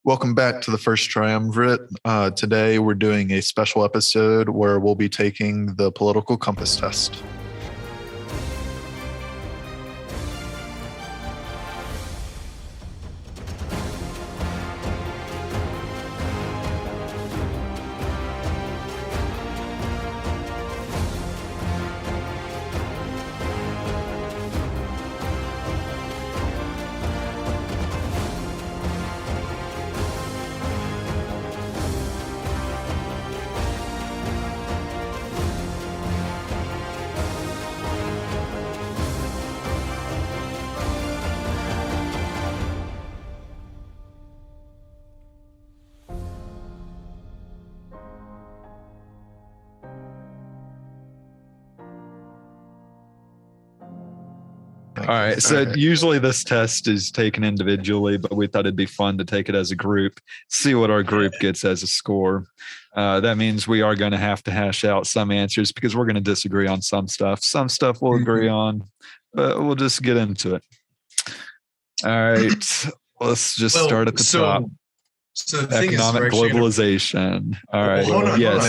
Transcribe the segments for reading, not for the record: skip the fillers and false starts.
Welcome back to the First Triumvirate. Today we're doing a special episode where we'll be taking the political compass test. All right. So usually this test is taken individually, but we thought it'd be fun to take it as a group, see what our group gets as a score. That means we are going to have to hash out some answers because we're going to disagree on some stuff. Some stuff we'll agree on, but we'll just get into it. All right. Let's just start at the top. So the Economic globalization. All right. Hold on. Yes.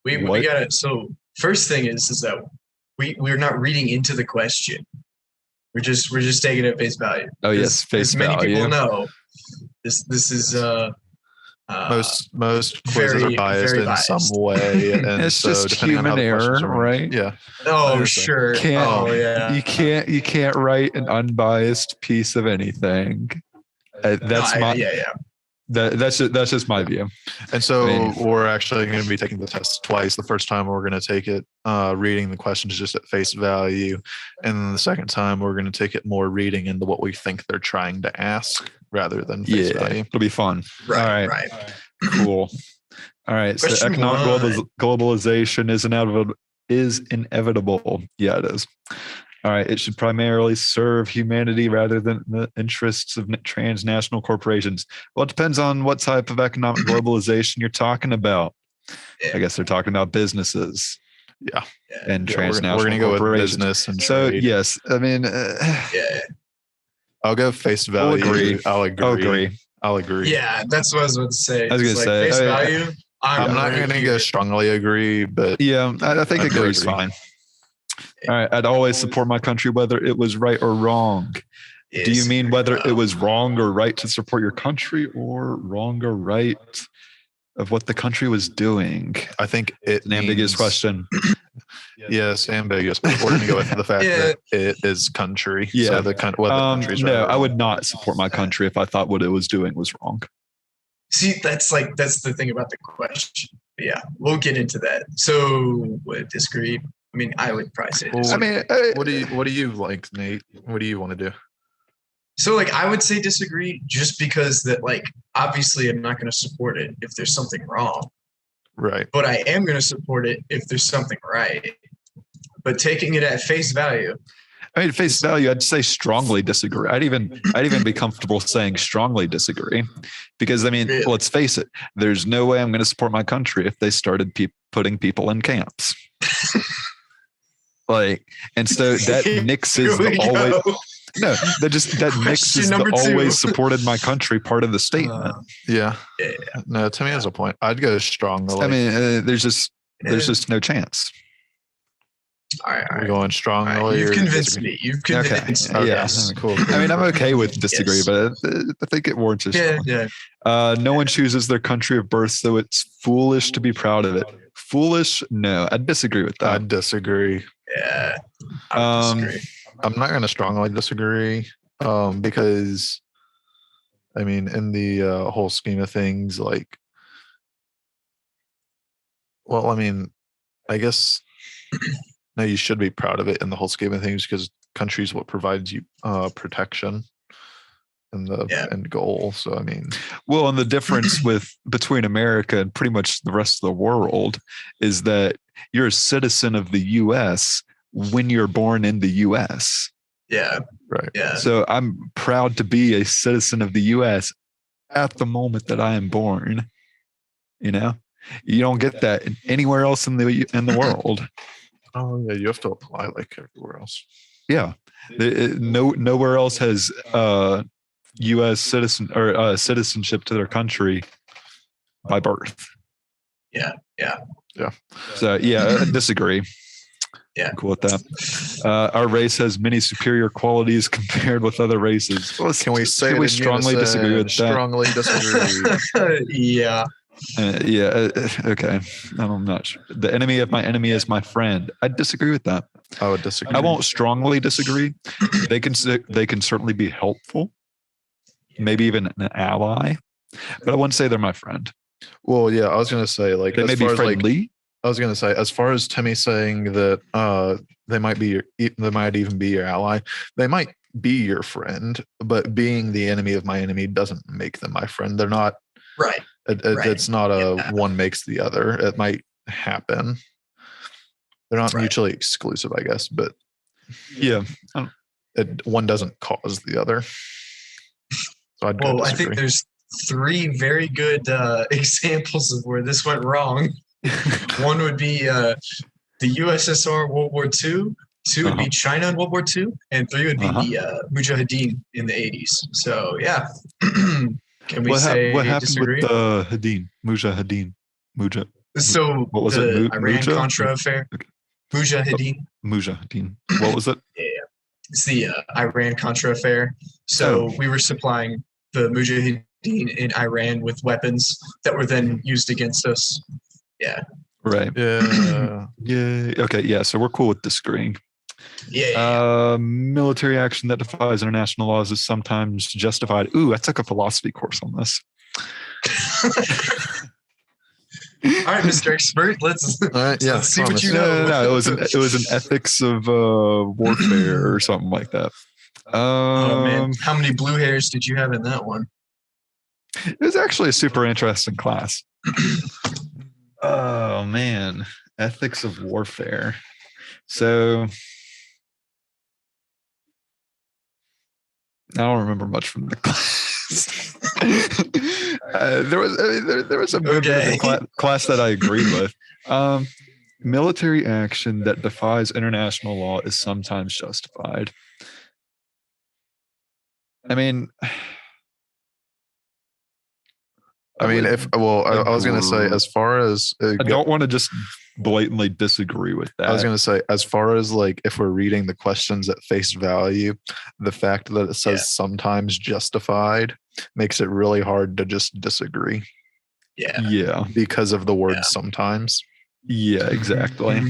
Wait. We got it. So first thing is that we're not reading into the question. We're just taking it at face value. Oh yes, face value. As many people know, this is most quizzes are biased in some way, and it's so just human error, right? Yeah. Oh sure. You can't write an unbiased piece of anything. That's just my view. And so we're actually going to be taking the test twice. The first time we're going to take it reading the questions just at face value. And then the second time we're going to take it more reading into what we think they're trying to ask rather than face value. It'll be fun. Right. Cool. All right. So economic globalization is inevitable. Yeah, it is. All right. It should primarily serve humanity rather than the interests of transnational corporations. Well, it depends on what type of economic globalization you're talking about. Yeah. I guess they're talking about businesses. Yeah. And transnational we're going to go with corporations. business and so, trade. yes. I mean, I'll go face value. I'll agree. Yeah, that's what I was about to say. I was going to say face value. I'm not going to go strongly agree, but yeah, I think agree's fine. All right. I'd always support my country, whether it was right or wrong. Do you mean whether it was wrong or right to support your country or wrong or right of what the country was doing? I think it's an ambiguous question. Yes, ambiguous. But we're going to go with the fact that it is country. Yeah. So the country's right. No, I would not support my country if I thought what it was doing was wrong. See, that's the thing about the question. Yeah, we'll get into that. So, disagree? I mean, I would probably say disagree. What do you like, Nate? What do you want to do? So, I would say disagree just because that, obviously I'm not going to support it if there's something wrong. Right. But I am going to support it if there's something right. But taking it at face value. I mean, face value, I'd say strongly disagree. I'd even be comfortable saying strongly disagree because, really? Let's face it, there's no way I'm going to support my country if they started putting people in camps. And so that nixes the always. No, that mixes the always supported my country part of the statement. Yeah. No, to me as a point, I'd go strongly. I mean, there's just no chance. All right. We're going strongly. Right. You've convinced me. Okay. Yeah. Cool. I mean, I'm okay with disagree, but I think it warrants a strong. Yeah. No one chooses their country of birth, so it's foolish to be proud of it. Foolish? No, I disagree with that. I disagree. Yeah. I disagree. I'm not going to strongly disagree because, I mean, in the whole scheme of things, I guess, no, you should be proud of it in the whole scheme of things because country is what provides you protection and the end goal. So, I mean. Well, and the difference between America and pretty much the rest of the world is that you're a citizen of the U.S. when you're born in the U.S. Yeah. Right. Yeah. So I'm proud to be a citizen of the U.S. at the moment that I am born. You don't get that anywhere else in the world. Oh yeah, you have to apply like everywhere else. Yeah, nowhere else has U.S. citizen or citizenship to their country by birth. Yeah. So I disagree. Yeah. I'm cool with that. Our race has many superior qualities compared with other races. Can we say Can we it in strongly unison? disagree with that? Strongly disagree. Yeah. Okay. I'm not sure. The enemy of my enemy is my friend. I disagree with that. I would disagree. I won't strongly disagree. They can certainly be helpful, maybe even an ally, but I wouldn't say they're my friend. Well, yeah, I was gonna say like They may as be far as like friendly. I was gonna say as far as Timmy saying that they might even be your ally. They might be your friend, but being the enemy of my enemy doesn't make them my friend. They're not. Right. It's not one makes the other. It might happen. They're not mutually exclusive, I guess, but yeah, one doesn't cause the other. So I'd I think there's 3 very good examples of where this went wrong. One would be the USSR World War II. 2 would be China in World War II, and 3 would be the Mujahideen in the 80s. So yeah. Can we say what happened disagree? with Mujahideen? So what was the it? Iran-Contra affair. Okay. Mujahideen. What was it? Yeah. It's the Iran-Contra affair. So we were supplying the Mujahideen in Iran with weapons that were then used against us. Yeah. Right. Yeah. Yeah. Okay. Yeah. So we're cool with disagreeing. Yeah. Military action that defies international laws is sometimes justified. Ooh, I took a philosophy course on this. All right, Mr. Expert, let's see what you know. No, it was an ethics of warfare or something like that. Oh man, how many blue hairs did you have in that one? It was actually a super interesting class. Oh man, ethics of warfare. So I don't remember much from the class. There was a bit of the class that I agreed with. Military action that defies international law is sometimes justified. I mean, I was going to say, as far as I don't want to just blatantly disagree with that. I was going to say, as far as like if we're reading the questions at face value, the fact that it says sometimes justified makes it really hard to just disagree. Yeah. Because of the word sometimes. Yeah, exactly.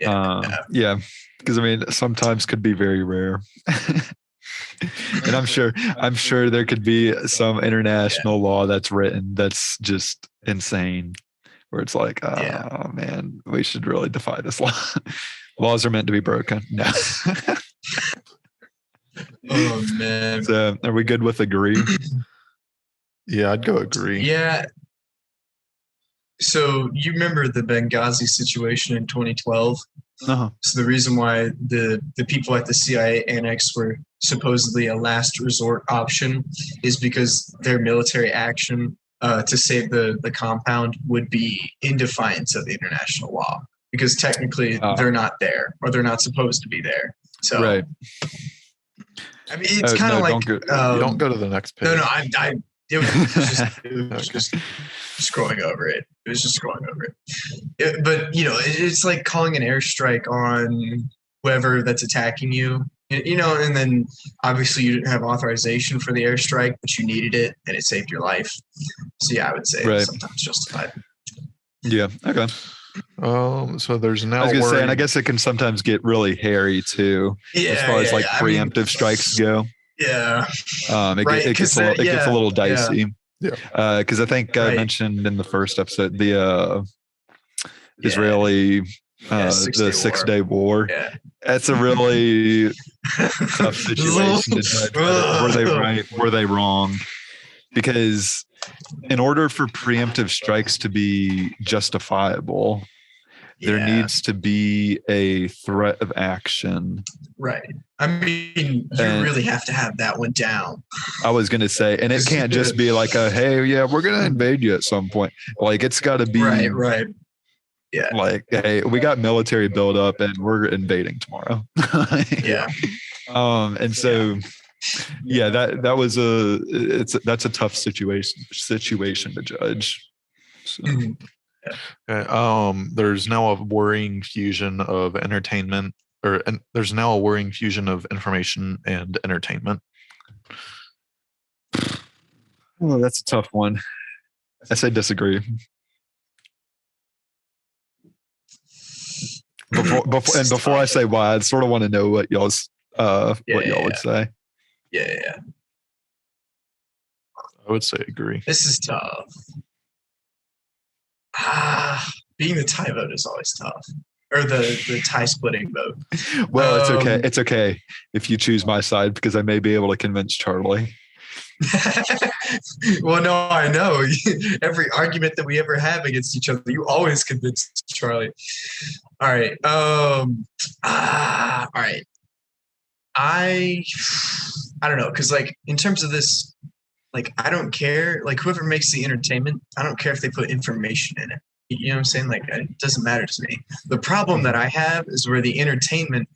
Yeah. Because I mean, sometimes could be very rare. And I'm sure there could be some international law that's written that's just insane, where it's like, oh man, we should really defy this law. Laws are meant to be broken. No. Oh man. So are we good with agree? Yeah, I'd go agree. Yeah. So you remember the Benghazi situation in 2012? Uh-huh. So the reason why the people at the CIA annex were supposedly a last resort option is because their military action to save the compound would be in defiance of the international law, because technically they're not there, or they're not supposed to be there. So right. I mean, it's kind of like you don't go to the next page. No, it was just scrolling over it. It was just scrolling over it. But it's like calling an airstrike on whoever that's attacking you. And then obviously you didn't have authorization for the airstrike, but you needed it, and it saved your life. So yeah, I would say it's sometimes justified. Yeah. Okay. So there's now. I was gonna say, and I guess it can sometimes get really hairy too, as far as like preemptive strikes go. Yeah. It gets a little dicey. Yeah. Because I think I mentioned in the first episode the Israeli the 6-day war. Yeah. That's a really tough situation to judge. Were they right? Were they wrong? Because in order for preemptive strikes to be justifiable, there needs to be a threat of action. Right. I mean, you really have to have that one down. I was going to say, and it can't just be like hey, yeah, we're going to invade you at some point. Like, it's got to be right. Yeah. Like, hey, we got military buildup and we're invading tomorrow. Yeah. And so Yeah, that was that's a tough situation to judge. So. Okay, there's now a worrying fusion of entertainment, there's now a worrying fusion of information and entertainment. Oh, that's a tough one. I say disagree. Before I say why, I sort of want to know what y'all's what y'all would say. Yeah. I would say agree. This is tough. Being the tie vote is always tough. Or the tie splitting vote. Well, it's okay. It's okay if you choose my side because I may be able to convince Charlie. Well, no, I know. Every argument that we ever have against each other, you always convince Charlie. All right. All right. I don't know, because like in terms of this, like I don't care. Like whoever makes the entertainment, I don't care if they put information in it. You know what I'm saying? Like it doesn't matter to me. The problem that I have is where the entertainment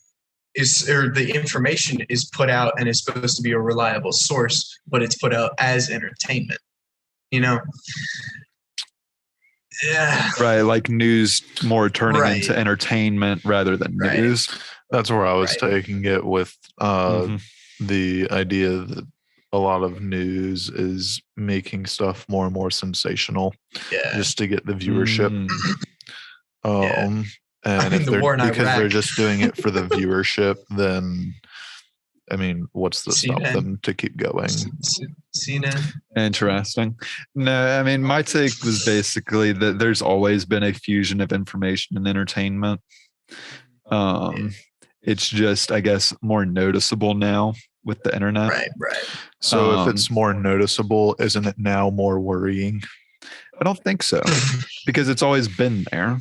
is, or the information is put out and is supposed to be a reliable source, but it's put out as entertainment. You know? Yeah. Right, like news more turning into entertainment rather than news. That's where I was taking it with the idea that a lot of news is making stuff more and more sensational just to get the viewership. And if they're just doing it for the viewership, then I mean, what's to stop them to keep going? Interesting. No, I mean, my take was basically that there's always been a fusion of information and entertainment. It's just, I guess, more noticeable now with the internet. Right. So if it's more noticeable, isn't it now more worrying? I don't think so, because it's always been there.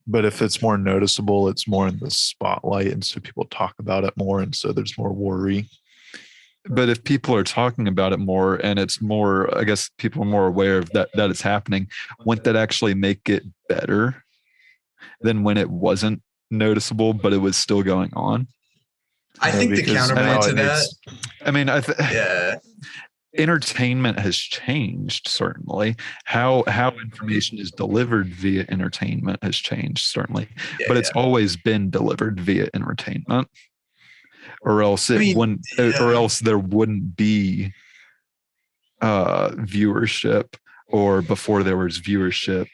But if it's more noticeable, it's more in the spotlight, and so people talk about it more, and so there's more worry. But if people are talking about it more, and it's more, I guess people are more aware of that it's happening, wouldn't that actually make it better than when it wasn't noticeable, but it was still going on? I think the counterpoint to that. I mean, entertainment has changed, certainly. How information is delivered via entertainment has changed, certainly. But it's always been delivered via entertainment. Or else or else there wouldn't be viewership, or before there was viewership,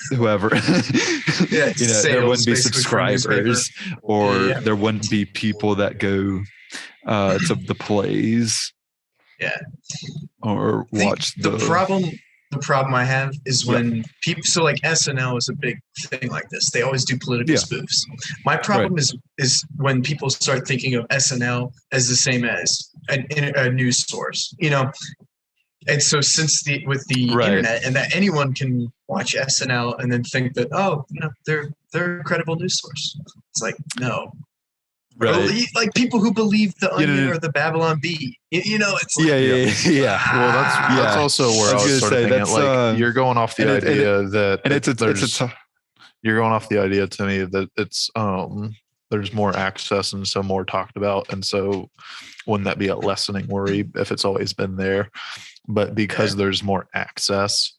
whoever there wouldn't be subscribers, or there wouldn't be people that go to the plays or watch the problem I have is when people, so like SNL is a big thing like this, they always do political spoofs. My problem is when people start thinking of SNL as the same as a news source, you know. And so since with the internet, and that anyone can watch SNL and then think that, oh, you know, they're a credible news source. It's like, no. Right. Like people who believe the Onion or the Babylon Bee, you know, it's like, Well, that's also where I was sort of thinking, like you're going off the idea that you're going off the idea to me that it's there's more access and so more talked about, and so wouldn't that be a lessening worry if it's always been there? But because there's more access,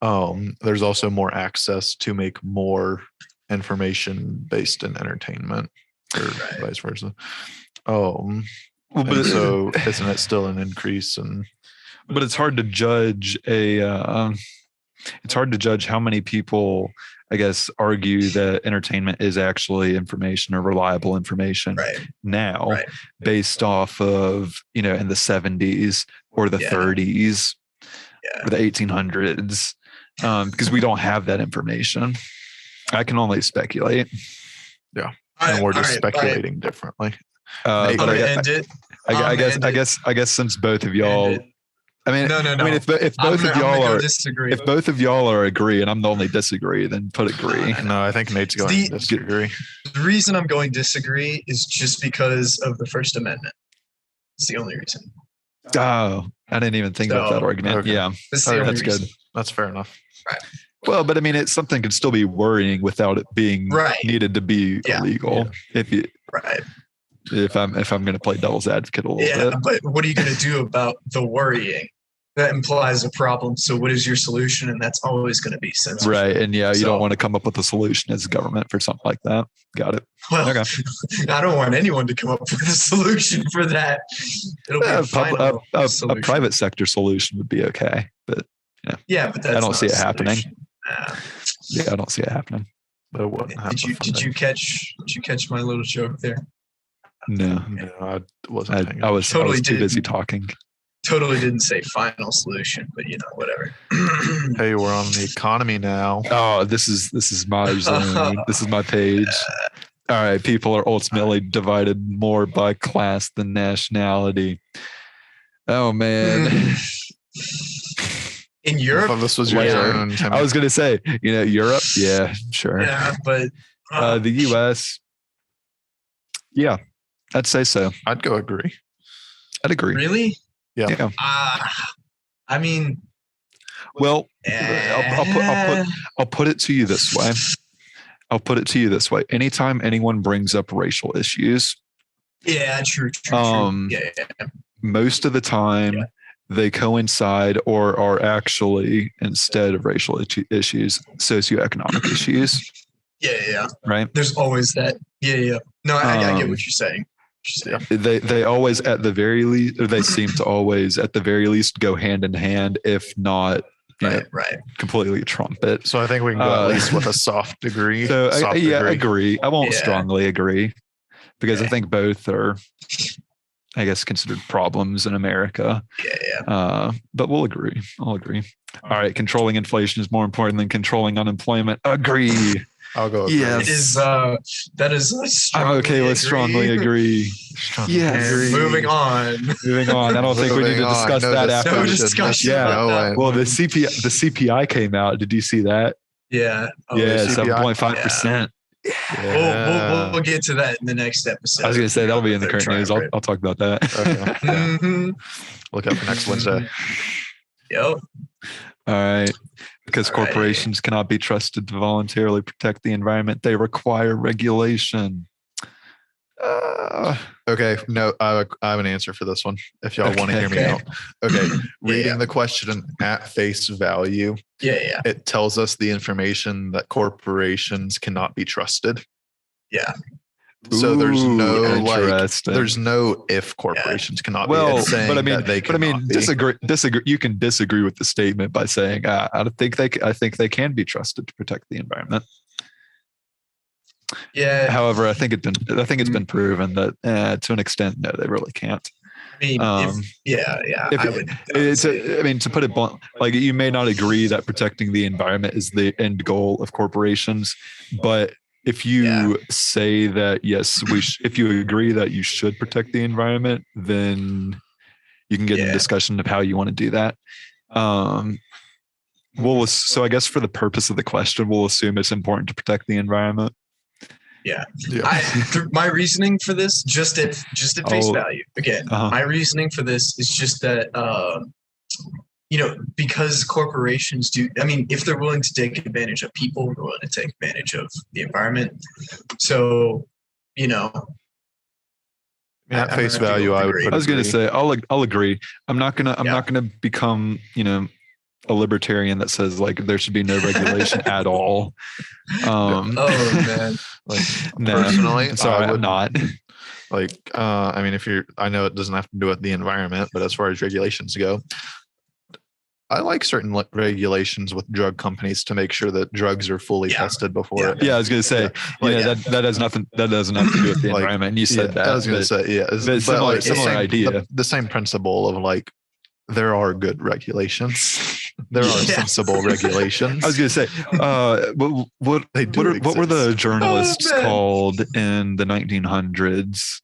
there's also more access to make more information based in entertainment, or vice versa. But so isn't it still an increase? But it's hard to judge it's hard to judge how many people, I guess, argue that entertainment is actually information or reliable information now, based off of, you know, in the 70s or the 30s or the 1800s, because we don't have that information. I can only speculate. Yeah. And we're just speculating differently. But I guess since both of y'all, I mean, if both of y'all are agree and I'm the only disagree, then put agree. No, I think Nate's going to disagree. The reason I'm going disagree is just because of the First Amendment. It's the only reason. Oh, I didn't even think about that argument. Okay. Yeah, that's good. That's fair enough. Right. Well, but I mean, it's something could still be worrying without it being needed to be illegal. Yeah. If you If I'm going to play devil's advocate a little bit. but what are you going to do about the worrying? That implies a problem. So what is your solution? And that's always going to be censorship. Right. And you So- don't want to come up with a solution as a government for something like that. Got it. Well, Okay. I don't want anyone to come up with a solution for that. It'll be a final A solution. private sector solution would be okay, but Yeah, but that's I don't not see a it happening. solution. yeah, I don't see it happening. But it wouldn't happen Did you catch my little joke there? No, No, I wasn't. paying I was Totally too busy didn't. talking. Totally didn't say final solution, but whatever. attention. Hey, we're on the economy now. Oh, this is my zone. This is my page. All right, people are ultimately divided more by class than nationality. Oh man. In I Europe, thought this was your Yeah. zone. Timmy. I was gonna say, Europe, yeah, sure. yeah, but The US, yeah, I'd say so. I'd go agree. I'd agree. really, Yeah. I mean, Well, eh, I'll put it to you this way. Anytime anyone brings up racial issues, yeah, true. Yeah, most of the time Yeah. they coincide or are actually, instead of racial issues, socioeconomic issues, yeah. right? There's always that. Yeah. No, I get what you're saying. They always, at the very least, or they seem to always, at the very least, go hand in hand, if not Right. completely trump it. So I think we can go at least with a soft degree. So I degree. agree. I won't Yeah. strongly agree because I Yeah. think both are, I guess, considered problems in America. Yeah. But we'll agree. I'll agree. All right. Controlling inflation is more important than controlling unemployment. Agree. I'll go. Agree. Yes. It is. That is. I'm okay with strongly agree. Yes. And moving on. Moving on. I don't think we need to Moving on. discuss No that discussion. after. No discussion Yeah. about that. Well, the CPI came out. Did you see that? Yeah. Yeah, CPI. 7.5%. We'll get to that in the next episode. I was going to say that'll be in the They're current news. trying I'll talk about that. Okay. Yeah. Mhm. Look out for next Wednesday. Yep. All right. Because All right. corporations cannot be trusted to voluntarily protect the environment. They require regulation. Okay. No, I have an answer for this one. If y'all want to hear me Okay. out. Okay. Reading Yeah. the question at face value, Yeah. it tells us the information that corporations cannot be trusted. Yeah. So there's Ooh, no interesting. there's no if corporations cannot be. well, It's saying but I mean, that they cannot be. disagree. You can disagree with the statement by saying, I think they can be trusted to protect the environment. Yeah. However, I think it's been proven that to an extent, no, they really can't. I mean, if I would It's say, I mean, to put it blunt, like you may not agree that protecting the environment is the end goal of corporations, but if you say that yes, if you agree that you should protect the environment, then you can get in a discussion of how you want to do that. So I guess for the purpose of the question, we'll assume it's important to protect the environment. yeah. My reasoning for this, just at face value, again, my reasoning for this is just that because corporations do, I mean, if they're willing to take advantage of people, they're willing to take advantage of the environment. So, at face value, I would agree. put I was going to agree. say I'll agree. I'm not gonna become a libertarian that says like there should be no regulation at all. Oh man, Like No, personally, sorry, I would I'm not. like. I mean, I know it doesn't have to do with the environment, but as far as regulations go, I like certain regulations with drug companies to make sure that drugs are fully tested before. Yeah, I was going to say, that has nothing. That doesn't have to do with the Like, environment. And you said that. I was going to say, but similar idea. The same principle of like, there are good regulations. There are sensible regulations. I was going to say, what were the journalists called in the 1900s?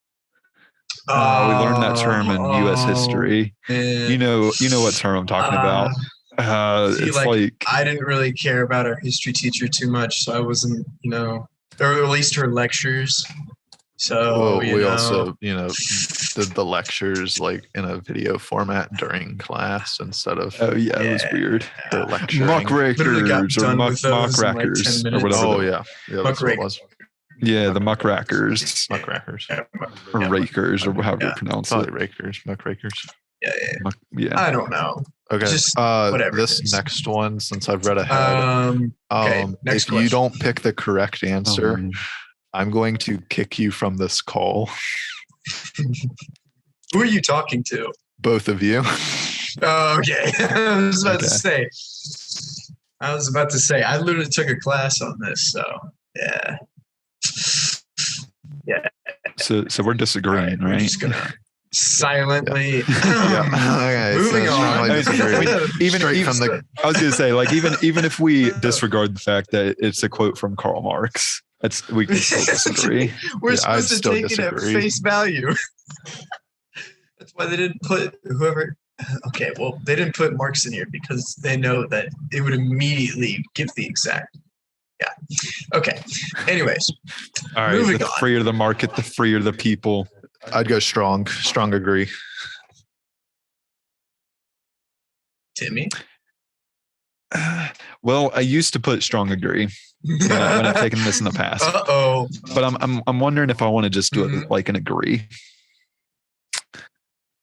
We learned that term in U.S. history. Man. You know what term I'm talking about. It's like I didn't really care about our history teacher too much, so I wasn't, or at least her lectures. So we also, did the lectures like in a video format during class instead of it was weird. the lecture. Mock Literally got records or done mock with those in, like, 10 records or minutes. whatever. Oh yeah, that's what it was. Yeah, the muckrackers Muckrackers. or rakers or however you Yeah. pronounce Probably it. rakers, muckrakers. Yeah. Yeah. I don't know. Okay. Just whatever it This is. next one, since I've read ahead, Okay. Next if question. you don't pick the correct answer, Um, I'm going to kick you from this call. Who are you talking to? Both of you. Oh, okay. I was about to Okay. say. I literally took a class on this, so yeah. so we're disagreeing, We're right? just gonna silently. Okay, Moving so strongly on. disagree. Even Straight from the I was gonna say, like, even if we disregard the fact that it's a quote from Karl Marx, we can still disagree. We're Yeah, I'd supposed to still take it at disagree. face value. That's why they didn't put whoever. Okay, well, they didn't put Marx in here because they know that it would immediately give the exact. Yeah. Okay. Anyways, All right, Moving the on. freer the market, the freer the people. I'd go strong agree. Timmy. Well, I used to put strong agree when I've taken this in the past, Uh-oh. but I'm wondering if I want to just do it like an agree.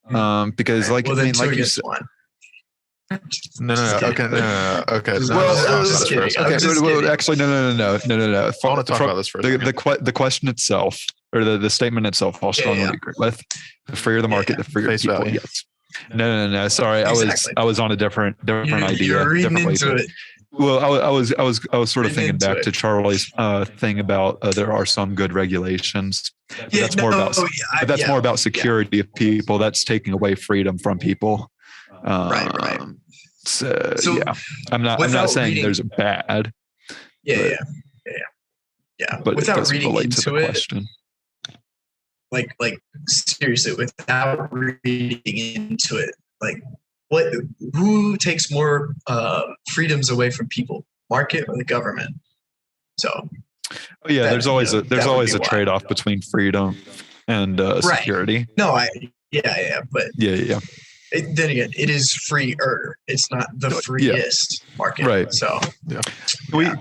Because like Well, I then mean, two like you against said, one. No. Just Okay. kidding. No. Okay. Just- No, well, let's just do this kidding. first. I'm okay, just well, kidding. actually, no. I want to talk about this first. The question itself, or the statement itself, I'll strongly agree with. The freer the market, the freer the Face people. value. Yes. No. Sorry, Exactly. I was on a different idea. You're reading different way into to- it. Well, I was sort of Reading thinking into back it. to Charlie's thing about there are some good regulations. But that's more about more about security of people. That's taking away freedom from people. Right. So, So, yeah, I'm not without saying reading- there's a bad, Yeah. but it Without doesn't reading relate to the into it, question. like seriously, without reading into it, like who takes more freedoms away from people, market or the government? So Oh, yeah, that, there's always you know, that would be why. trade-off between freedom and security. no, but Yeah. then again, it is freer. It's not the freest market. Right. So Yeah. Wait.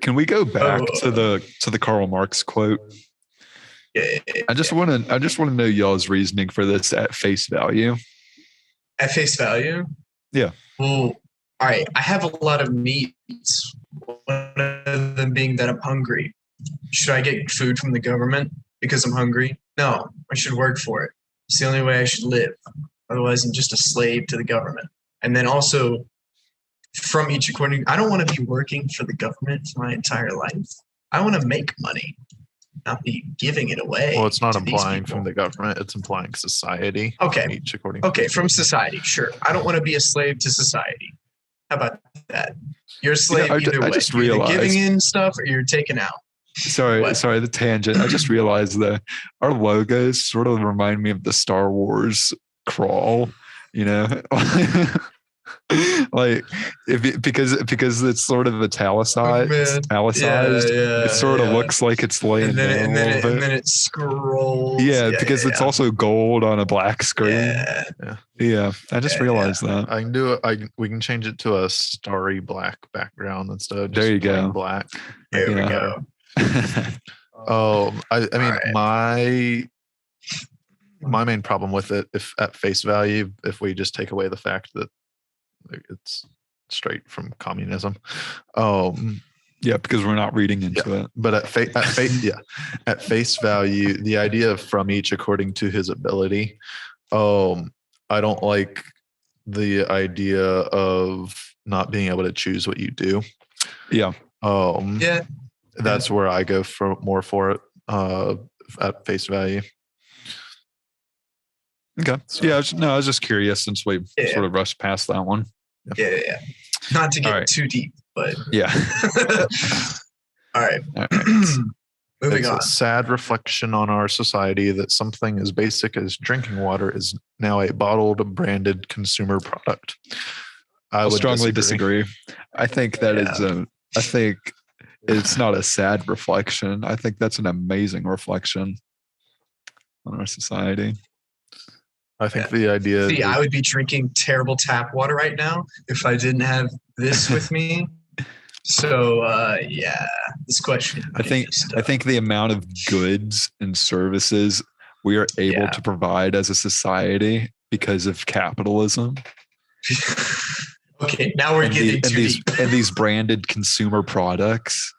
Can we go back to the Karl Marx quote? yeah. I just want to know y'all's reasoning for this at face value. At face value? Yeah. Well, all right. I have a lot of needs. One of them being that I'm hungry. Should I get food from the government because I'm hungry? No, I should work for it. It's the only way I should live. Otherwise, I'm just a slave to the government. And then also, from each according, I don't want to be working for the government for my entire life. I want to make money, not be giving it away. Well, it's not to these implying people. from the government. It's implying society. Okay. Each according. Okay, from society, sure. I don't want to be a slave to society. How about that? You're a slave either way. I just You're either realized. giving in stuff or you're taking out. Sorry, the tangent. I just realized that our logos sort of remind me of the Star Wars crawl, you know? Like because it's sort of italicized. It sort of looks like it's laying and down then a little bit. and then it scrolls. Yeah, because it's also gold on a black screen. Yeah. I just realized that. I can do it. We can change it to a starry black background instead of just There you plain go. black. There we Yeah. go. I mean, right. my main problem with it, if at face value, if we just take away the fact that it's straight from communism, yeah, because we're not reading into it. but at face value, the idea of from each according to his ability, I don't like the idea of not being able to choose what you do. Yeah. That's where I go for it at face value. Okay. So, Yeah. I was just curious since we sort of rushed past that one. Yeah. Not to get too deep, but yeah. All right. Moving it's on. a sad reflection on our society that something as basic as drinking water is now a bottled, branded consumer product. I would strongly disagree. I think that is I think it's not a sad reflection. I think that's an amazing reflection on our society. I think the idea. See, I would be drinking terrible tap water right now if I didn't have this with me. So yeah, this question. I think the amount of goods and services we are able to provide as a society because of capitalism. Okay, now we're getting too deep. And these branded consumer products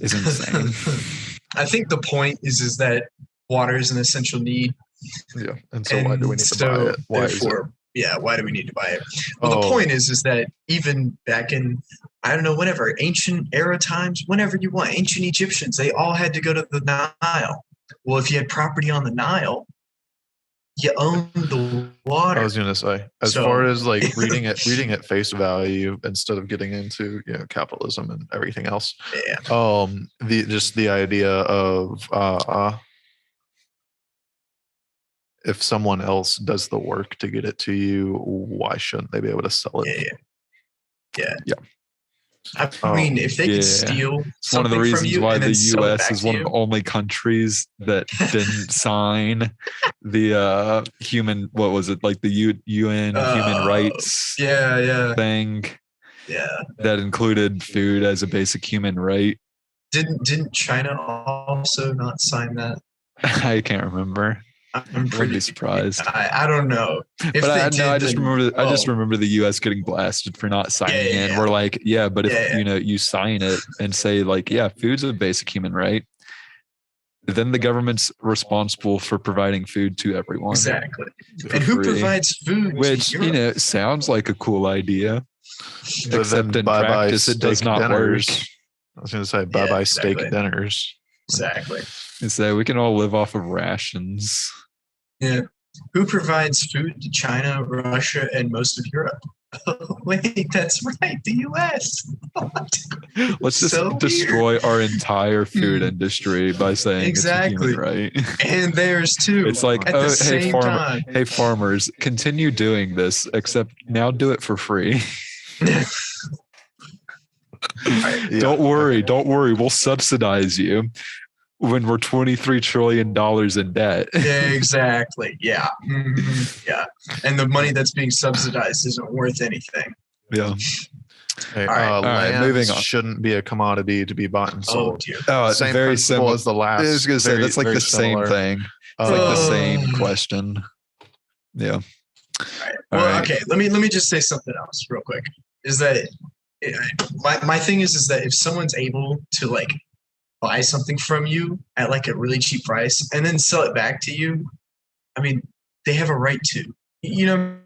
is insane. I think the point is that water is an essential need. Yeah, and so why do we need to buy it? Why therefore, why do we need to buy it? Well, the point is that even back in, I don't know, whenever, ancient era times, whenever you want, ancient Egyptians, they all had to go to the Nile. Well, if you had property on the Nile, you own the water. I was gonna say, as far as like reading at face value instead of getting into capitalism and everything else. Yeah. The idea of if someone else does the work to get it to you, why shouldn't they be able to sell it? Yeah. I mean, if they could steal it's one of the reasons why the U.S. is one of the only countries that didn't sign the human, what was it, like the UN human rights thing? Yeah. That included food as a basic human right. Didn't China also not sign that? I can't remember. I'm pretty surprised. I don't know. I just remember the U.S. getting blasted for not signing it. We're like, but if you sign it and say like, food's a basic human right, then the government's responsible for providing food to everyone. Exactly. And who provides food? Which sounds like a cool idea, except in practice it does not work. I was going to say bye steak dinners. Exactly. So we can all live off of rations. Yeah. Who provides food to China, Russia, and most of Europe? Oh, wait, that's right. The U.S. Let's just destroy our entire food industry by saying exactly it's a human right. And theirs too. It's like, hey farmers, continue doing this, except now do it for free. Don't worry. We'll subsidize you when we're $23 trillion in debt. Yeah, exactly. Yeah. Mm-hmm. Yeah. And the money that's being subsidized isn't worth anything. Yeah. Hey, land moving on. Shouldn't be a commodity to be bought and sold. It's very simple as the last. I was going to say, that's like the same thing. It's like the same question. Yeah. All right. Okay. Let me just say something else real quick. Is that my thing is that if someone's able to like buy something from you at like a really cheap price and then sell it back to you, I mean, they have a right to. You know what I'm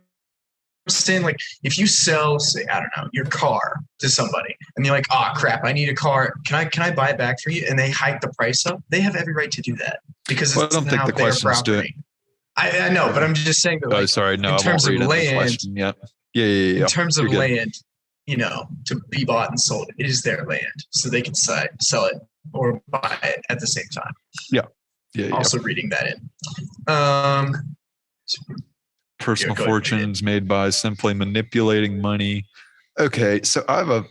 saying? Like if you sell, say, I don't know, your car to somebody and you're like, oh crap, I need a car. Can I buy it back for you? And they hike the price up. They have every right to do that because it's I don't think the question's doing. I know, but I'm just saying that. Like, sorry, no. In terms of land, yeah. In terms of land, to be bought and sold, it is their land, so they can sell it or buy it at the same time. Yeah. Also reading that in. Personal fortunes made by simply manipulating money. Okay, so I have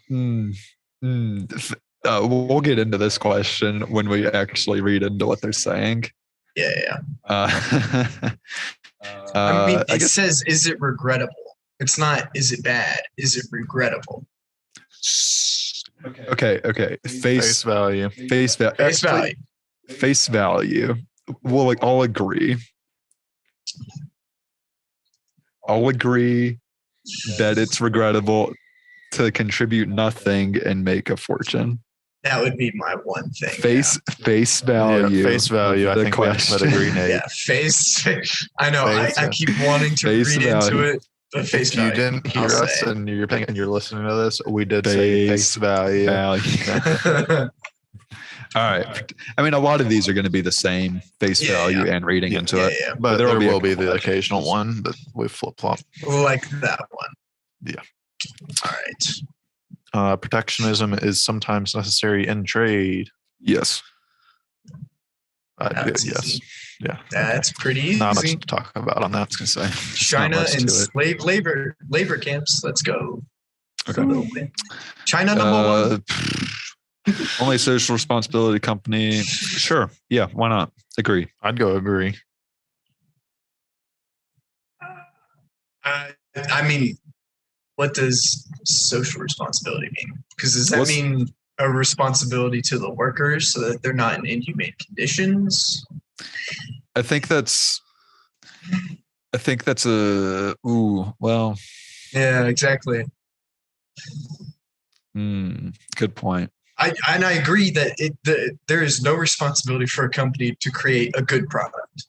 we'll get into this question when we actually read into what they're saying. Yeah. I mean, it says, is it regrettable? It's not, is it bad? Is it regrettable? Okay. Face value. Face value. Well, I'll agree. That it's regrettable to contribute nothing and make a fortune. That would be my one thing. Face value. Yeah, face value. I think we have to agree, Nate. Yeah, face. I know. I keep wanting to read into it. But face if you didn't hear us and you're listening to this, we did say face value. All right. I mean, a lot of these are going to be the same face value and reading into it. Yeah. But there will be the occasional one that we flip flop. Like that one. Yeah. All right. Protectionism is sometimes necessary in trade. Yes. Yes. Yeah. That's pretty easy. Not much to talk about on that. I was going to say. China enslaved labor camps. Let's go. Okay. China number one. Only social responsibility company. Sure. Yeah. Why not? Agree. I'd go agree. I mean, what does social responsibility mean? Because does that What's- mean a responsibility to the workers so that they're not in inhumane conditions? I think that's well, Yeah, exactly. good point. I agree that there is no responsibility for a company to create a good product.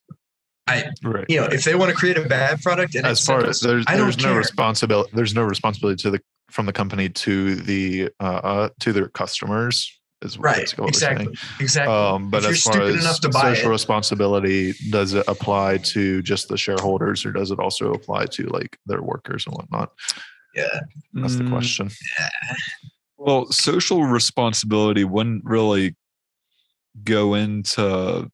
Right. If they want to create a bad product, and As it far sells, as I there's don't no care. responsibility, from the company to their customers is Right, basically what we're saying. exactly. But If you're as far stupid as enough to buy social it, responsibility, does it apply to just the shareholders, or does it also apply to like their workers and whatnot? yeah, That's the question. Well, social responsibility wouldn't really go into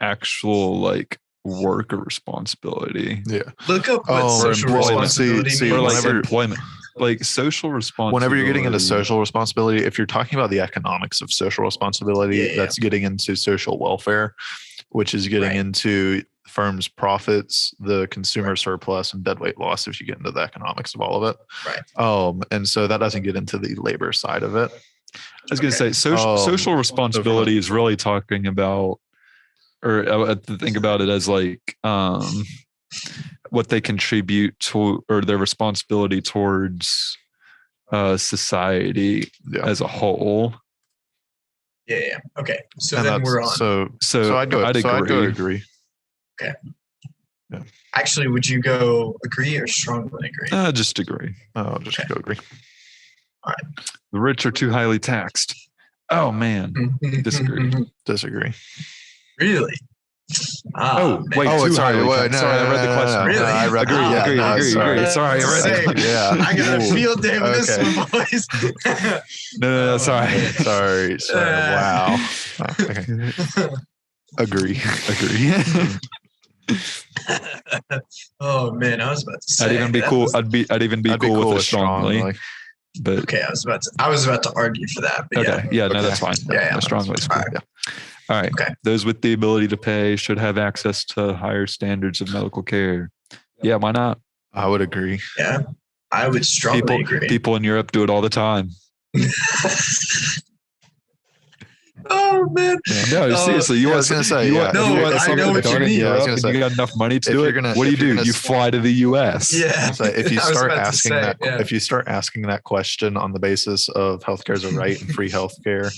actual like worker responsibility Yeah. look up what Oh, social employment. responsibility See, or means. like whenever- employment. Like social responsibility. Whenever you're getting into social responsibility, if you're talking about the economics of social responsibility, Yeah. that's getting into social welfare, which is getting Right. into firms' profits, the consumer surplus, and deadweight loss. If you get into the economics of all of it, Right. and so that doesn't get into the labor side of it. I was going to say social responsibility is really talking about, or I would think about it as like what they contribute to, or their responsibility towards society Yeah. as a whole. Yeah. Okay. So And then that's- we're on. So I'd go. I'd So I'd go agree. agree. Actually, would you go agree or strongly agree? Just agree. I'll just go agree. The rich are too highly taxed. Oh man, disagree. Disagree. Really? Oh, wait, Oh, too sorry. highly Wait, taxed. no, Sorry, I read the no, question. no, Really? I read Agree, yeah, agree, no, agree, sorry. agree. Sorry, I read Say, the Yeah. I got a Ooh. field day with Okay. this one, boys. No, sorry. Sorry. Wow. Oh, okay. Agree. Oh man, I was about to say. I'd even be that cool. was- I'd even be cool with it strongly. But Okay, I was about to argue for that, but okay, yeah, no, Okay. that's fine. Yeah. Strongly is cool. All right. Yeah. All right. Okay. Those with the ability to pay should have access to higher standards of medical care. Yeah, why not? I would agree. Yeah, I would strongly agree. People in Europe do it all the time. Oh man. No, seriously, you yeah, I want was gonna say, you yeah. want, No, you want I something know what you done in mean. Yeah, I was Europe gonna and say, you got enough money to if do you're it. gonna- What do if you you're do? gonna- You fly to the US. Yeah. So if you I was start about to asking say, that, yeah. if you start asking that question on the basis of healthcare is a right and free healthcare,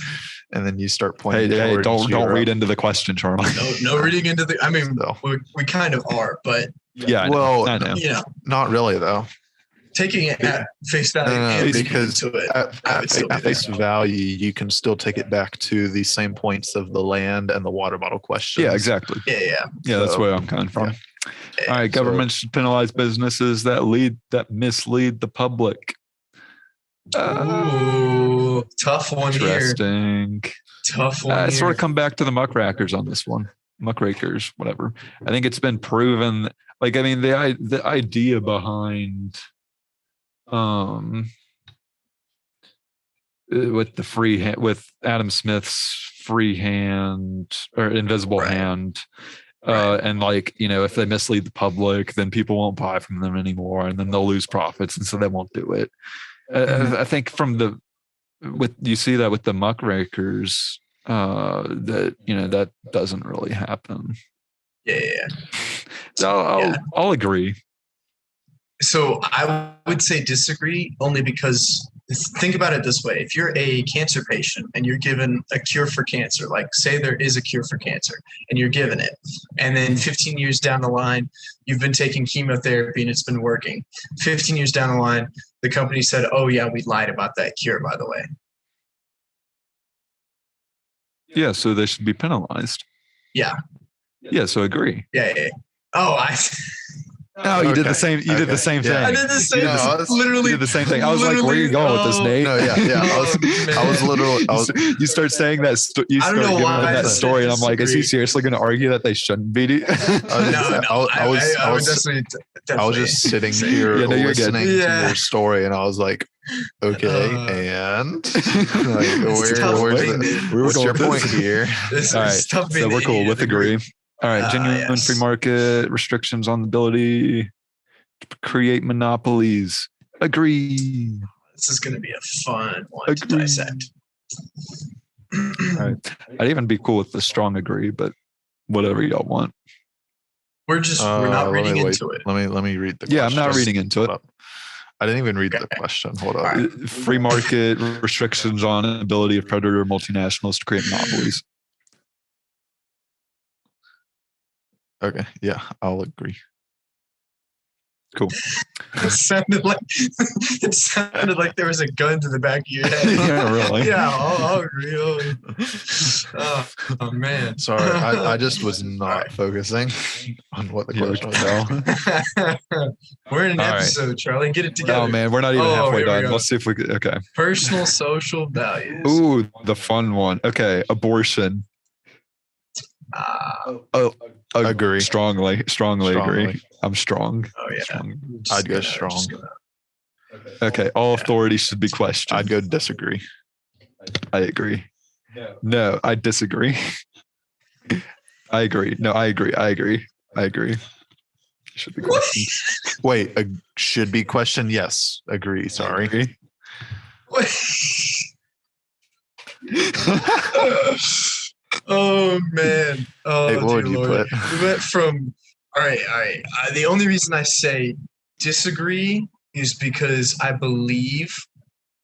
and then you start pointing, Hey, towards don't read Europe, into the question, Charlie. No reading into the. I mean, So. we kind of are, but Yeah, I know. Well, I know. you know, not really though. taking it at face value No, and looking because into it. At, I would still at do face value, you can still take it back to the same points of the land and the water bottle question. Yeah, exactly. Yeah. Yeah, that's So, where I'm coming from. Yeah. All right, government should penalize businesses that mislead the public. Ooh, tough one here. Interesting. Tough one I here. sort of come back to the muckrakers on this one. Muckrakers, whatever. I think it's been proven. Like, I mean, the idea behind, with with Adam Smith's free hand or invisible Right. hand, Right. and like, you know, if they mislead the public, then people won't buy from them anymore, and then they'll lose profits, and so they won't do it. Mhm. I think you see that with the muckrakers, that, you know, that doesn't really happen. Yeah. So I'll agree. So I would say disagree only because think about it this way. If you're a cancer patient and you're given a cure for cancer, like say there is a cure for cancer and you're given it, and then 15 years down the line, you've been taking chemotherapy and it's been working. 15 years down the line, the company said, oh yeah, we lied about that cure, by the way. Yeah, so they should be penalized. Yeah. Yeah, so agree. Yeah. Oh, No, you did Okay. the same. You did the same Yeah. I thing. did the same. No, I was- literally You did the same thing. I was like, "Where are you going with this, Nate?" No, yeah. I was literally. You start saying that. You I start don't know giving why them I that said story, and I'm like, "Is he disagree. seriously going to argue that they shouldn't be?" No, I would definitely. I was just sitting say- here Yeah, no, you're good. listening to Yeah. your story, and I was like, okay, and like, It's tough where's being the, Nate. We're what's going your with point this. here? It's All right, tough being so we're the cool idiot with in the group. agree. All right, genuine Yes. free market restrictions on the ability to create monopolies. Agree. This is going to be a fun one to Agree. dissect. All right. I'd even be cool with the strong agree, but whatever y'all want. We're not let me reading wait. into it. Let me read the Yeah, I'm not question. reading into it. Hold up. I didn't even read the Okay. question. Hold up. All right. Free market restrictions on ability of predator multinationals to create monopolies. Okay. Yeah, I'll agree. Cool. It sounded like there was a gun to the back of your head. Yeah, really. Yeah, I'll agree. Oh man. Sorry, I just was not Alright. focusing on what the Yeah, we question can was. tell. We're in an All right. episode, Charlie. Get it together. Oh man, we're not even Oh, halfway here we done. go. Let's see if we could. Okay. Personal social values. Ooh, the fun one. Okay, abortion. Oh, Agree. Strongly agree. Strongly. I'm strong. Oh yeah. Strong. I'd go Just strong. gonna- Okay, all authority should be questioned. I'd go disagree. I agree. No, I disagree. I agree. No, I agree. I agree. Should be questioned. Wait, should be question? Yes, agree. Sorry. Agree. Oh man. Oh, Hey, what dear would you Lord. put? We went from all right. The only reason I say disagree is because I believe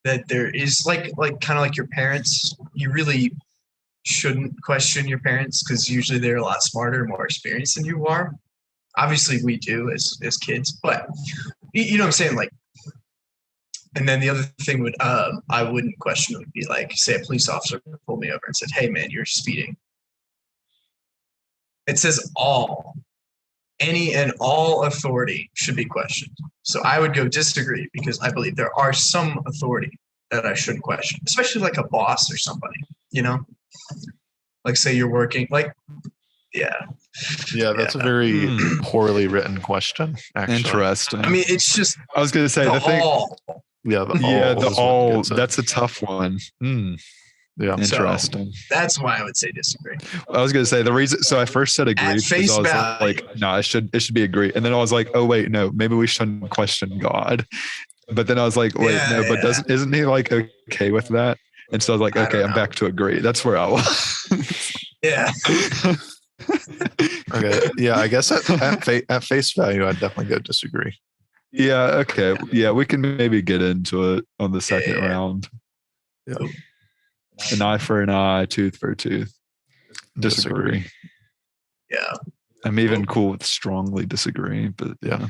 that there is like kind of like your parents. You really shouldn't question your parents because usually they're a lot smarter, more experienced than you are. Obviously, we do as kids, but you know what I'm saying, like. And then the other thing I wouldn't question would be like, say a police officer pulled me over and said, "Hey man, you're speeding." It says any and all authority should be questioned. So I would go disagree because I believe there are some authority that I shouldn't question, especially like a boss or somebody, you know? Like say you're working, like, yeah. Yeah, that's a very poorly written question. Actually, Interesting. I mean, it's just I was going to say the thing. all. yeah, the Yeah, the is what all. gets it. That's a tough one. Yeah. Interesting. That's why I would say disagree. I was going to say the reason. So I first said agree At because face I was value. like, no, it should be agree. And then I was like, oh wait, no, maybe we shouldn't question God. But then I was like, wait, Yeah, no, but yeah. isn't he like okay with that? And so I was like, I okay, don't I'm know. back to agree. That's where I was. Yeah. Okay. Yeah, I guess at face value, I'd definitely go disagree. Yeah. Okay. Yeah, we can maybe get into it on the second Yeah. round. Yeah. An eye for an eye, tooth for a tooth. Disagree. Yeah. I'm even cool with strongly disagree, but Yeah.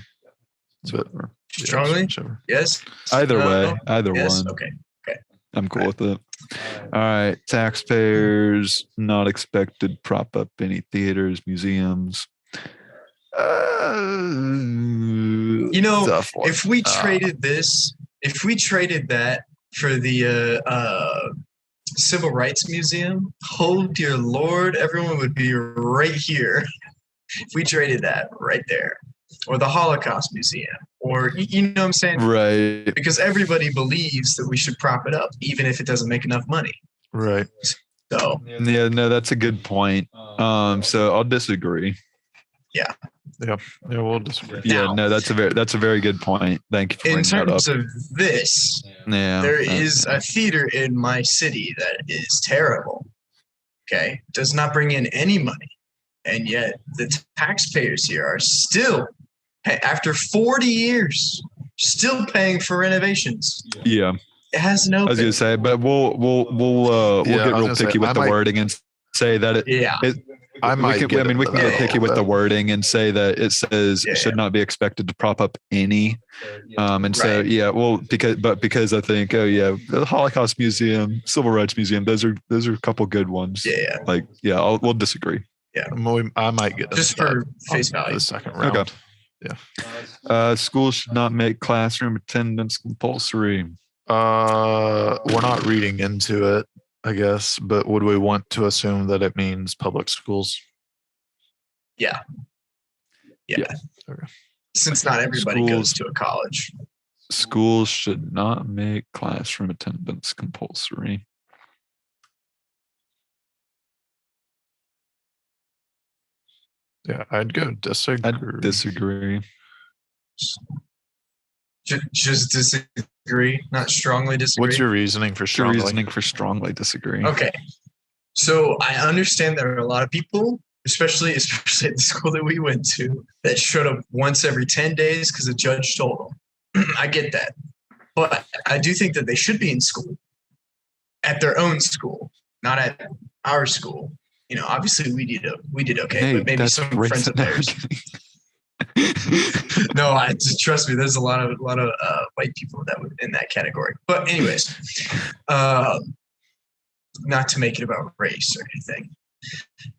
it's But whatever. yeah, Strongly? whichever. Yes. Either No? way, either Yes. one. Okay. I'm cool with it. All right. Taxpayers not expected prop up any theaters, museums. You know, Tough one. if we traded that for the Civil Rights Museum, oh dear Lord, everyone would be right here if we traded that right there. Or the Holocaust Museum, or you know what I'm saying? Right. Because everybody believes that we should prop it up, even if it doesn't make enough money. Right. So Yeah, no, that's a good point. So I'll disagree. Yeah, we'll disagree. Yeah, Now- no, that's a very good point. Thank you for in bringing that up. terms of this, Yeah, there is a theater in my city that is terrible. Okay, does not bring in any money, and yet the taxpayers here are still, after 40 years, still paying for renovations. yeah. It hasn't I was opened. gonna say, but we'll Yeah, get I was real gonna say, picky with I the might- wording and say that it. Yeah. I might. we can into get that a picky little with the bit. wording and say that it says Yeah. should not be expected to prop up any. And so Right. yeah, well, because I think the Holocaust Museum, Civil Rights Museum, those are a couple good ones. Yeah. Like we'll disagree. I might get Just into for that face on value. the second round. Okay. Schools should not make classroom attendance compulsory. We're not reading into it, I guess, but would we want to assume that it means public schools? Yeah. Yeah. Okay. Since not everybody goes to a college. Schools should not make classroom attendance compulsory. Yeah, I'd go disagree. I disagree. Just disagree disagree, not strongly disagree. What's your reasoning for What's your strongly? reasoning for strongly disagree? Okay. So I understand there are a lot of people, especially at the school that we went to, that showed up once every 10 days because a judge told them. I get that. But I do think that they should be in school, at their own school, not at our school. You know, obviously we did okay, Hey, but maybe that's some friends of theirs. No, trust me. There's a lot of white people that would in that category. But anyways, not to make it about race or anything,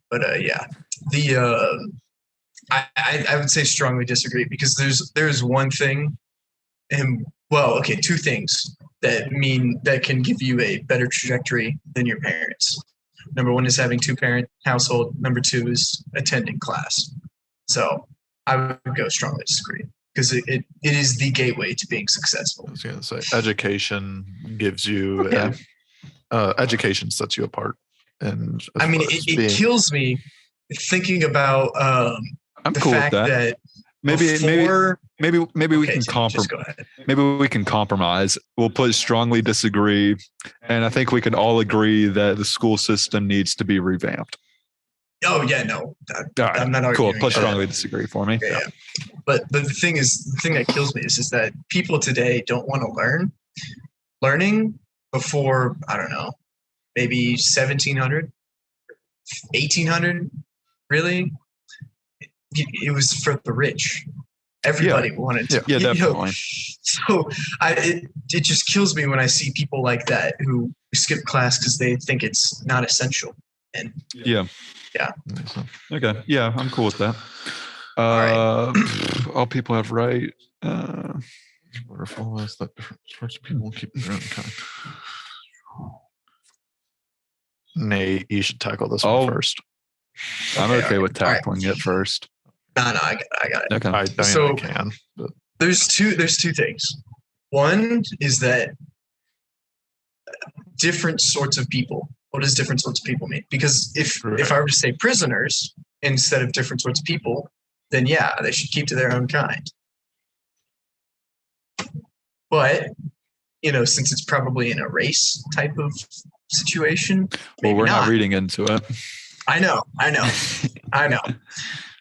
but yeah, I would say strongly disagree because there's one thing, and well, okay, two things that can give you a better trajectory than your parents. Number one is having 2-parent household. Number two is attending class. So I would go strongly disagree because it is the gateway to being successful. I was going to say education gives you, Yeah. education sets you apart. And I mean, it kills me thinking about I'm the cool with fact that. that Maybe we okay, can Tim, compromise. just go ahead. Maybe we can compromise. We'll put strongly disagree, and I think we can all agree that the school system needs to be revamped. Oh yeah, no, All right, I'm not cool. arguing. Put that. strongly disagree for me. Yeah. But the thing that kills me is that people today don't want to learn. Learning before, I don't know, maybe 1700, 1800, really? It was for the rich. Everybody wanted to. Yeah, definitely. So it just kills me when I see people like that who skip class because they think it's not essential. And Yeah. Yeah. Okay. Yeah, I'm cool with that. All people have right. Wonderful is that different sorts of people keep their own kind. Nate, you should tackle this one first. I'm okay with all right. tackling it first. No, I got it. Okay. I mean, So- I can, but There's two things. One is that different sorts of people. What does different sorts of people mean? Because if I were to say prisoners instead of different sorts of people, then yeah, they should keep to their own kind. But since it's probably in a race type of situation, Well, maybe we're not reading into it. I know.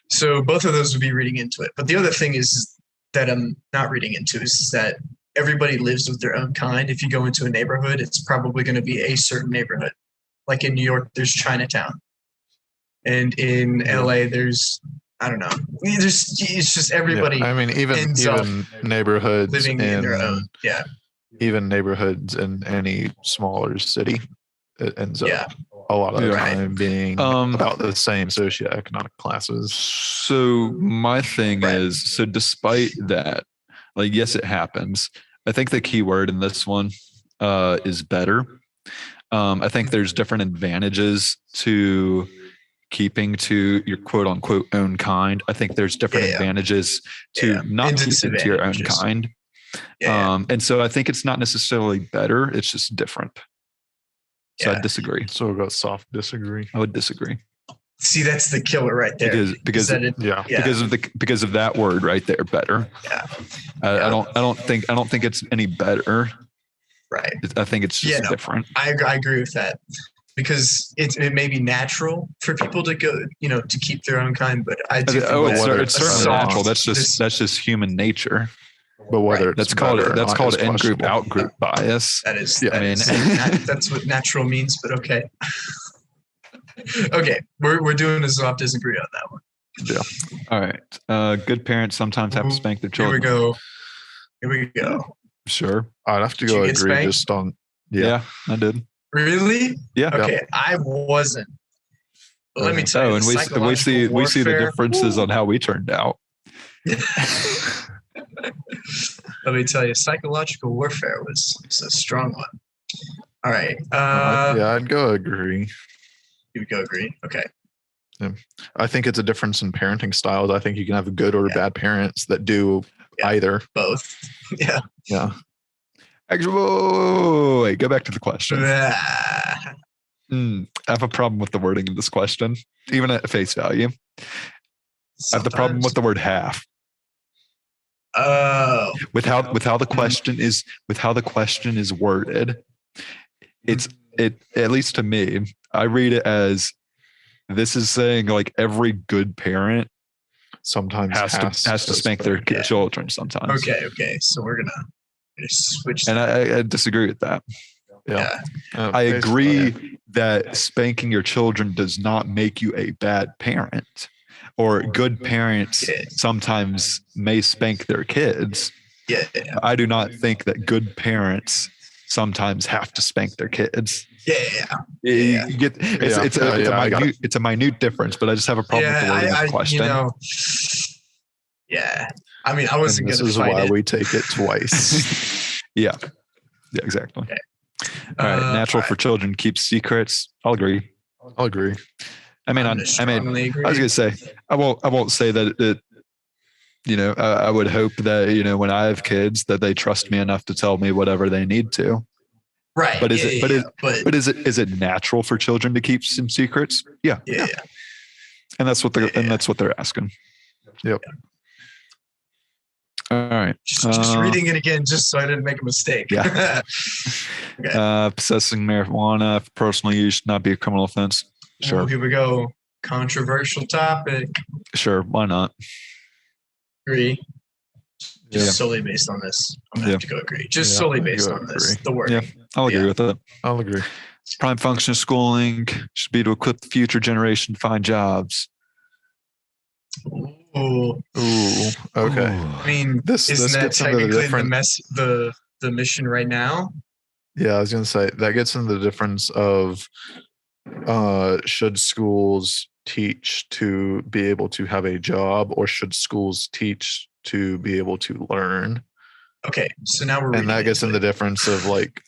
So both of those would be reading into it. But the other thing is that I'm not reading into is that everybody lives with their own kind. If you go into a neighborhood, it's probably going to be a certain neighborhood. Like in New York, there's Chinatown. And in LA, there's, I don't know. It's just everybody yeah, I mean, even neighborhoods living in their own. Yeah. Even neighborhoods in any smaller city, it ends up a lot of the Yeah. time being about the same socioeconomic classes. So my thing is, so despite that, like, yes, it happens. I think the key word in this one is better. I think there's different advantages to keeping to your quote unquote own kind. I think there's different advantages to not keeping to your own kind. And so I think it's not necessarily better. It's just different. So I disagree. So we'll go soft disagree. I would disagree. See, that's the killer right there. Because of that word right there, better. Yeah. I don't think it's any better. Right. I think it's just different. I agree with that because it may be natural for people to go, to keep their own kind, but I do. It's certainly natural. That's just human nature. But whether that's called in group out group bias. That is. That's what natural means. But okay. Okay, we're doing a soft disagree on that one. Yeah. All right. Good parents sometimes have to spank their children. Here we go. Sure. I'd have to go agree spanked? just on. Yeah, I did. Really? Yeah. Okay, I wasn't. But let me tell you. And we see the differences on how we turned out. Let me tell you, psychological warfare was a strong one. All right. I'd go agree. You would go agree? Okay. Yeah. I think it's a difference in parenting styles. I think you can have good or bad parents that do either. Both. Yeah. Yeah. Actually, wait, go back to the question. I have a problem with the wording of this question, even at face value. I have the problem with the word half. Oh. with how the question is worded, it at least to me, I read it as this is saying like every good parent sometimes has to spank their children sometimes. Okay. So we're gonna switch. And I disagree with that. Yeah. I agree that spanking your children does not make you a bad parent, or good parents sometimes may spank their kids. Yeah. I do not think that good parents sometimes have to spank their kids. It's a minute difference, but I just have a problem with the wording of the question. I mean, I wasn't going to fight it. This is why we take it twice. Yeah, exactly. Okay. All right, natural for children keeps secrets. I'll agree. I mean, I was going to say, I won't say that it. I would hope that when I have kids that they trust me enough to tell me whatever they need to. Right. But is it natural for children to keep some secrets? Yeah. And that's what they're asking. Yep. All right. Just reading it again, just so I didn't make a mistake. Yeah. Okay. Possessing marijuana for personal use should not be a criminal offense. Sure. Here we go. Controversial topic. Sure. Why not? Agree. Just solely based on this. I'm gonna have to go agree. Just solely based on this. The word. Yeah. I'll agree with it. I'll agree. Prime function of schooling should be to equip the future generation to find jobs. Ooh. Okay. I mean, isn't that technically the mission right now? Yeah, I was gonna say that gets into the difference of should schools teach to be able to have a job, or should schools teach to be able to learn? Okay, so now we're and that gets in the difference of like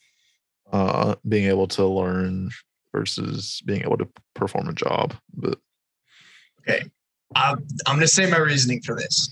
being able to learn versus being able to perform a job. But okay, I'm going to say my reasoning for this.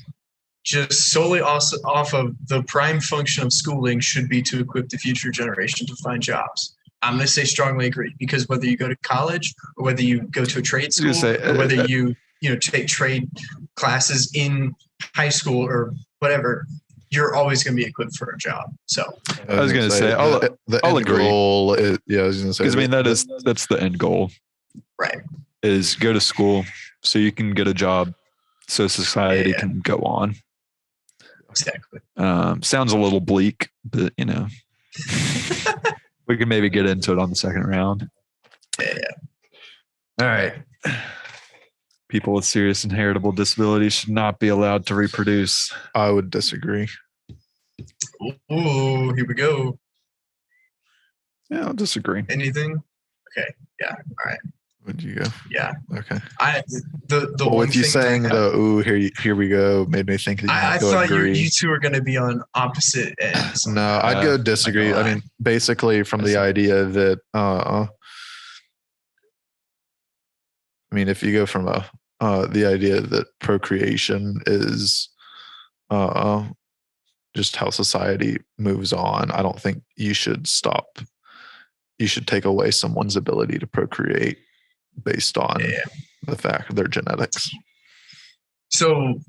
Just solely off of the prime function of schooling should be to equip the future generation to find jobs. I'm going to say strongly agree, because whether you go to college or whether you go to a trade school or whether you take trade classes in high school or whatever, you're always going to be equipped for a job. So I was going to say, I'll agree. Goal is, I was going to say, because that's the end goal, right? Is go to school so you can get a job, so society can go on. Exactly. Sounds a little bleak, but we can maybe get into it on the second round. Yeah. All right. People with serious inheritable disabilities should not be allowed to reproduce. I would disagree. Ooh, here we go. Yeah, I'll disagree. Anything? Okay. Yeah. All right. Would you go? Yeah. Okay. With you saying here we go made me think that I thought you two are going to be on opposite ends. No, I'd go disagree. I mean, basically from the idea that if you go from the idea that procreation is just how society moves on, I don't think you should stop. You should take away someone's ability to procreate based on the fact of their genetics. So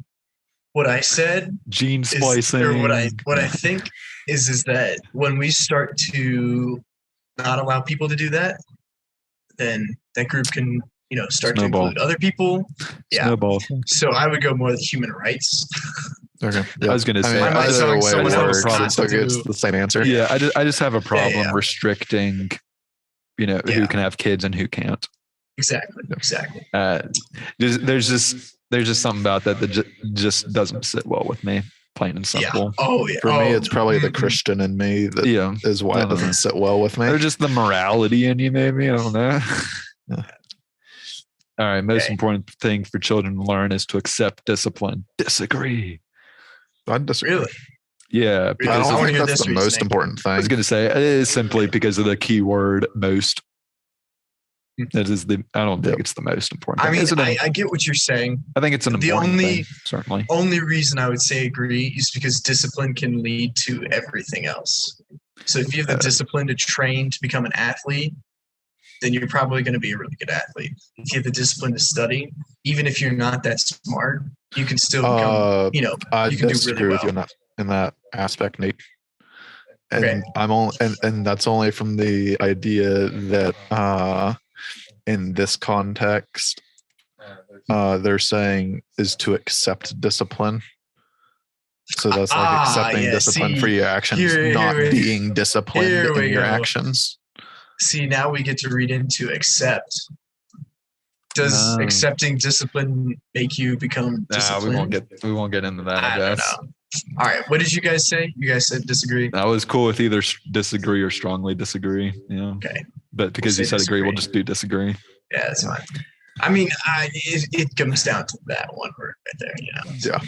what I said, gene splicing, or what I think is that when we start to not allow people to do that, then that group can start to include other people. Yeah. Snowball. So I would go more with human rights. Okay. Yeah. I was going to say, I might tell someone else it's the same answer. Yeah, I just have a problem restricting, who can have kids and who can't. Exactly. There's just something about that just doesn't sit well with me, plain and simple. Yeah. For me, it's probably the Christian in me that is why it doesn't sit well with me. Or just the morality in you, maybe. I don't know. Yeah. All right. Most important thing for children to learn is to accept discipline. Disagree. I'd disagree. Really? Yeah. I don't think that's the most important thing. I was going to say it is simply because of the key word most. That is I don't think it's the most important thing. I mean, I get what you're saying. I think it's an important thing, certainly. Only reason I would say agree is because discipline can lead to everything else. So if you have the discipline to train to become an athlete, then you're probably going to be a really good athlete. If you have the discipline to study, even if you're not that smart, you can still become, I you can do really well. With you on that. in that aspect, Nate. And Okay. I'm only and that's only from the idea that in this context, they're saying is to accept discipline. So that's like accepting discipline for your actions, not being disciplined in your actions. See, now we get to read into accept. Does accepting discipline make you become disciplined? we won't get into that, I guess. Don't know. All right. What did you guys say? You guys said disagree. I was cool with either disagree or strongly disagree. Yeah. Okay. But because you said disagree. Agree, we'll just do disagree. Yeah, that's fine. I mean, it comes down to that one word right there. You know. Yeah.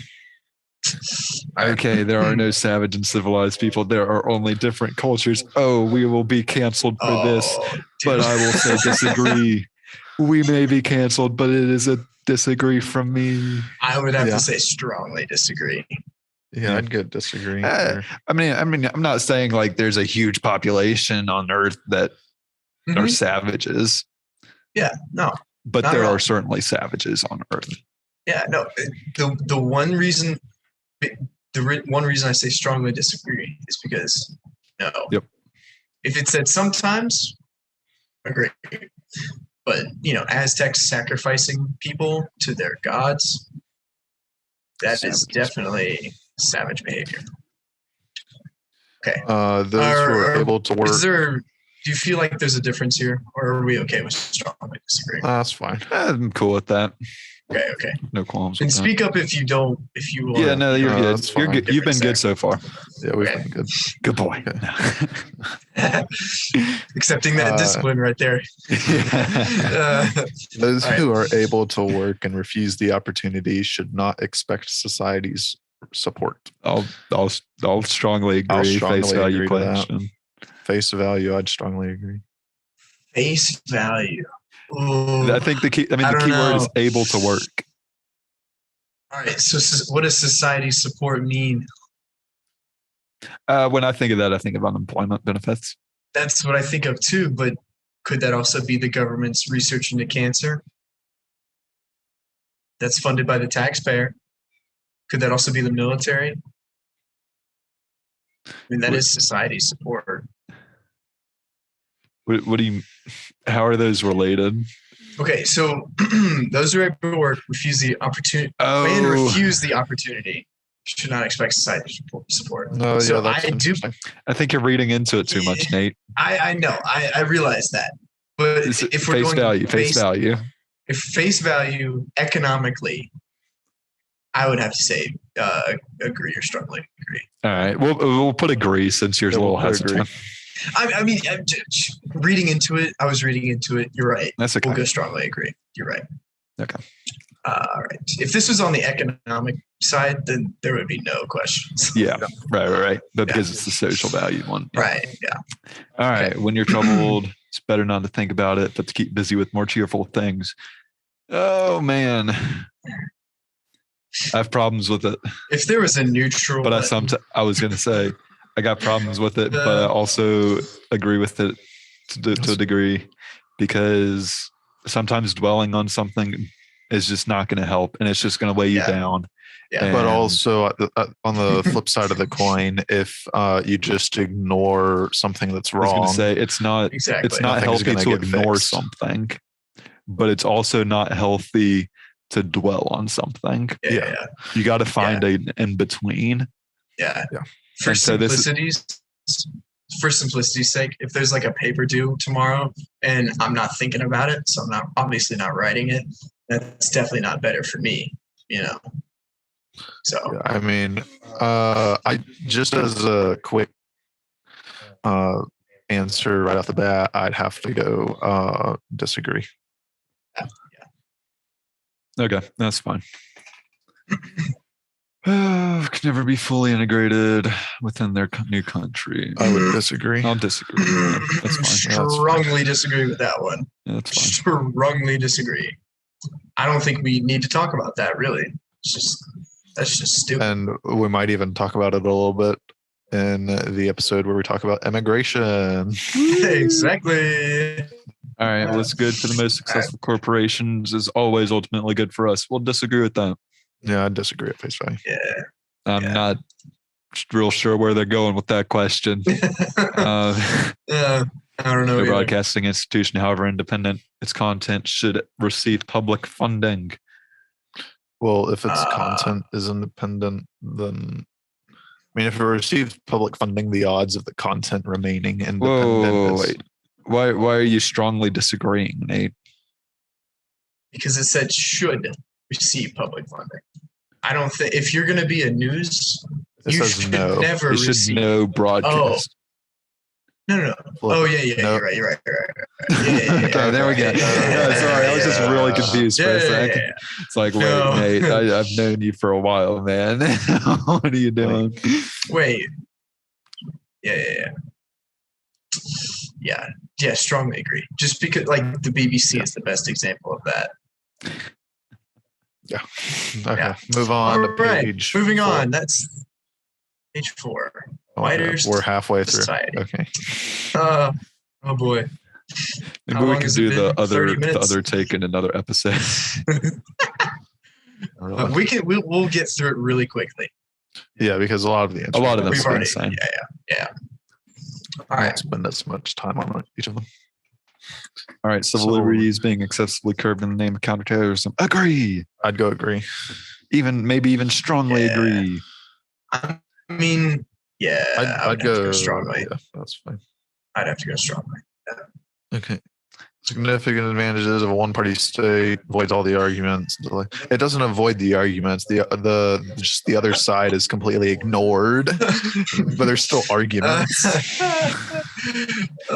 Okay, there are no savage and civilized people. There are only different cultures. Oh, we will be canceled for this, but I will say disagree. We may be canceled, but it is a disagree from me. I would have to say strongly disagree. Yeah, I'd get disagree. I mean, I'm not saying like there's a huge population on Earth that are savages. Yeah, no. But there are certainly savages on Earth. Yeah, no. The one reason I say strongly disagree is because no. Yep. If it said sometimes, agree. But Aztecs sacrificing people to their gods, that is definitely savage behavior. Okay. Those who are able to work. Do you feel like there's a difference here, or are we okay with strongly disagree? That's fine. I'm cool with that. Okay. No qualms. And speak up if you don't. If you. Yeah, no, you're good. You're good. You've been good so far. Yeah, we've been good. Good boy. Accepting that discipline right there. Those who are able to work and refuse the opportunity should not expect society's support. I'll strongly agree. I'll strongly face value agree question. Face value, I'd strongly agree. Face value. Ooh, I think the key word is able to work. All right. So what does society support mean? When I think of that, I think of unemployment benefits. That's what I think of too. But could that also be the government's research into cancer? That's funded by the taxpayer. Could that also be the military? I mean, that is society support. What do you? How are those related? Okay, so those who are able to work refuse the opportunity. And refuse the opportunity should not expect society support. No, so that's I think you're reading into it too much, Nate. I know. I realize that. But if we're face value. If face value economically, I would have to say agree or strongly agree. All right, we'll put agree since yours a little hesitant. I mean, reading into it, I was reading into it. You're right. That's okay. We'll go strongly agree. You're right. Okay. All right. If this was on the economic side, then there would be no questions. Yeah. Right. But because it's the social value one. Right. Yeah. All right. Okay. When you're troubled, it's better not to think about it, but to keep busy with more cheerful things. Oh man. I have problems with it. If there was a neutral, but I was going to say I got problems with it, but I also agree with it to a degree because sometimes dwelling on something is just not going to help, and it's just going to weigh you down. Yeah. But also on the flip side of the coin, if you just ignore something that's wrong, I was going to say it's not healthy to ignore something, but it's also not healthy to dwell on something. Yeah. You got to find an in between. Yeah. For simplicity's sake, if there's like a paper due tomorrow and I'm not thinking about it, so I'm not obviously not writing it, that's definitely not better for me, So I mean, I just as a quick answer right off the bat, I'd have to go disagree. Okay, that's fine. Can never be fully integrated within their new country. I would disagree. I'll disagree. That's fine. Strongly disagree with that one. Yeah, that's fine. Strongly disagree. I don't think we need to talk about that, really. That's just stupid. And we might even talk about it a little bit in the episode where we talk about immigration. Exactly. All right. What's good for the most successful corporations is always ultimately good for us. We'll disagree with that. Yeah, I disagree at face value. Yeah. I'm not real sure where they're going with that question. I don't know. The either. broadcasting institution, however independent its content, should receive public funding. Well, if its content is independent, then if it receives public funding, the odds of the content remaining independent. Wait. Why are you strongly disagreeing, Nate? Because it said should receive public funding. I don't think if you're going to be a news, you should never it should receive. no broadcast. No. Look, Yeah. no. You're right. Yeah. Okay, there we go. Sorry, I was just really confused for a second. Yeah. It's like, wait, Nate, I've known you for a while, man. What are you doing? Wait. Yeah. Strongly agree. Just because, like, the BBC is the best example of that. Yeah. Okay. Move on to page. Moving 4. on. That's page 4. We're halfway through. Society. Okay. Oh boy. Maybe How we long can has it do been? the 30 minutes? other take in another episode. We'll get through it really quickly. Yeah, because a lot of them We've are the already, same. Yeah. All right. Spend as much time on each of them. All right, civil So- liberties being excessively curbed in the name of counterterrorism. Agree. I'd go agree. Maybe even strongly Yeah. agree. I mean, yeah. I I'd would have to go go strongly. Yeah, that's fine. I'd have to go strongly. Okay. Significant advantages of a one-party state avoids all the arguments. It doesn't avoid the arguments. Just the other side is completely ignored, but there's still arguments. So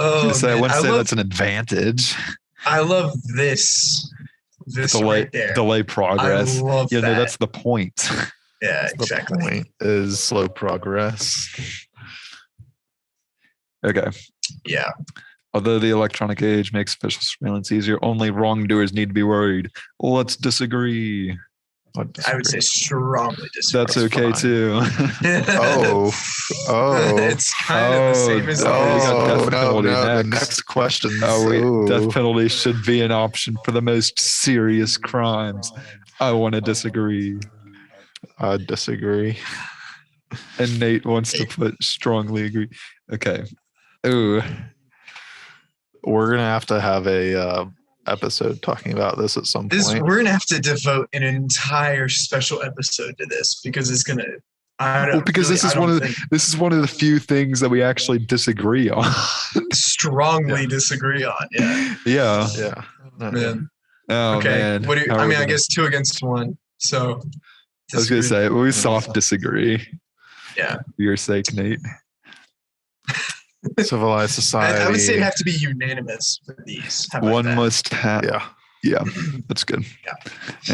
I wouldn't say love, that's an advantage. I love this Delay right there. delay progress. I love that. That's the point. Yeah, The exactly. point is slow progress. Okay. Yeah. Although the electronic age makes official surveillance easier, only wrongdoers need to be worried. Let's disagree. I would say strongly disagree. That's okay fine. too. Oh. It's kind of the same as Oh, we got death no, penalty the next. next question. Death penalty should be an option for the most serious crimes. I want to disagree. I disagree. And Nate wants to put strongly agree. Okay. Ooh. We're gonna have a episode talking about this at some point. We're gonna have to devote an entire special episode to this because it's gonna. This is one of the few things that we actually disagree on. strongly disagree on. Yeah. Yeah. Yeah. Man. Oh Okay. man. What do you, How I are we mean, I gonna- guess 2 against 1. So. I was gonna say we soft disagree. Yeah. For your sake, Nate. Civilized society. I would say it'd have to be unanimous for these. How about One that? must have. Yeah. That's good. Yeah.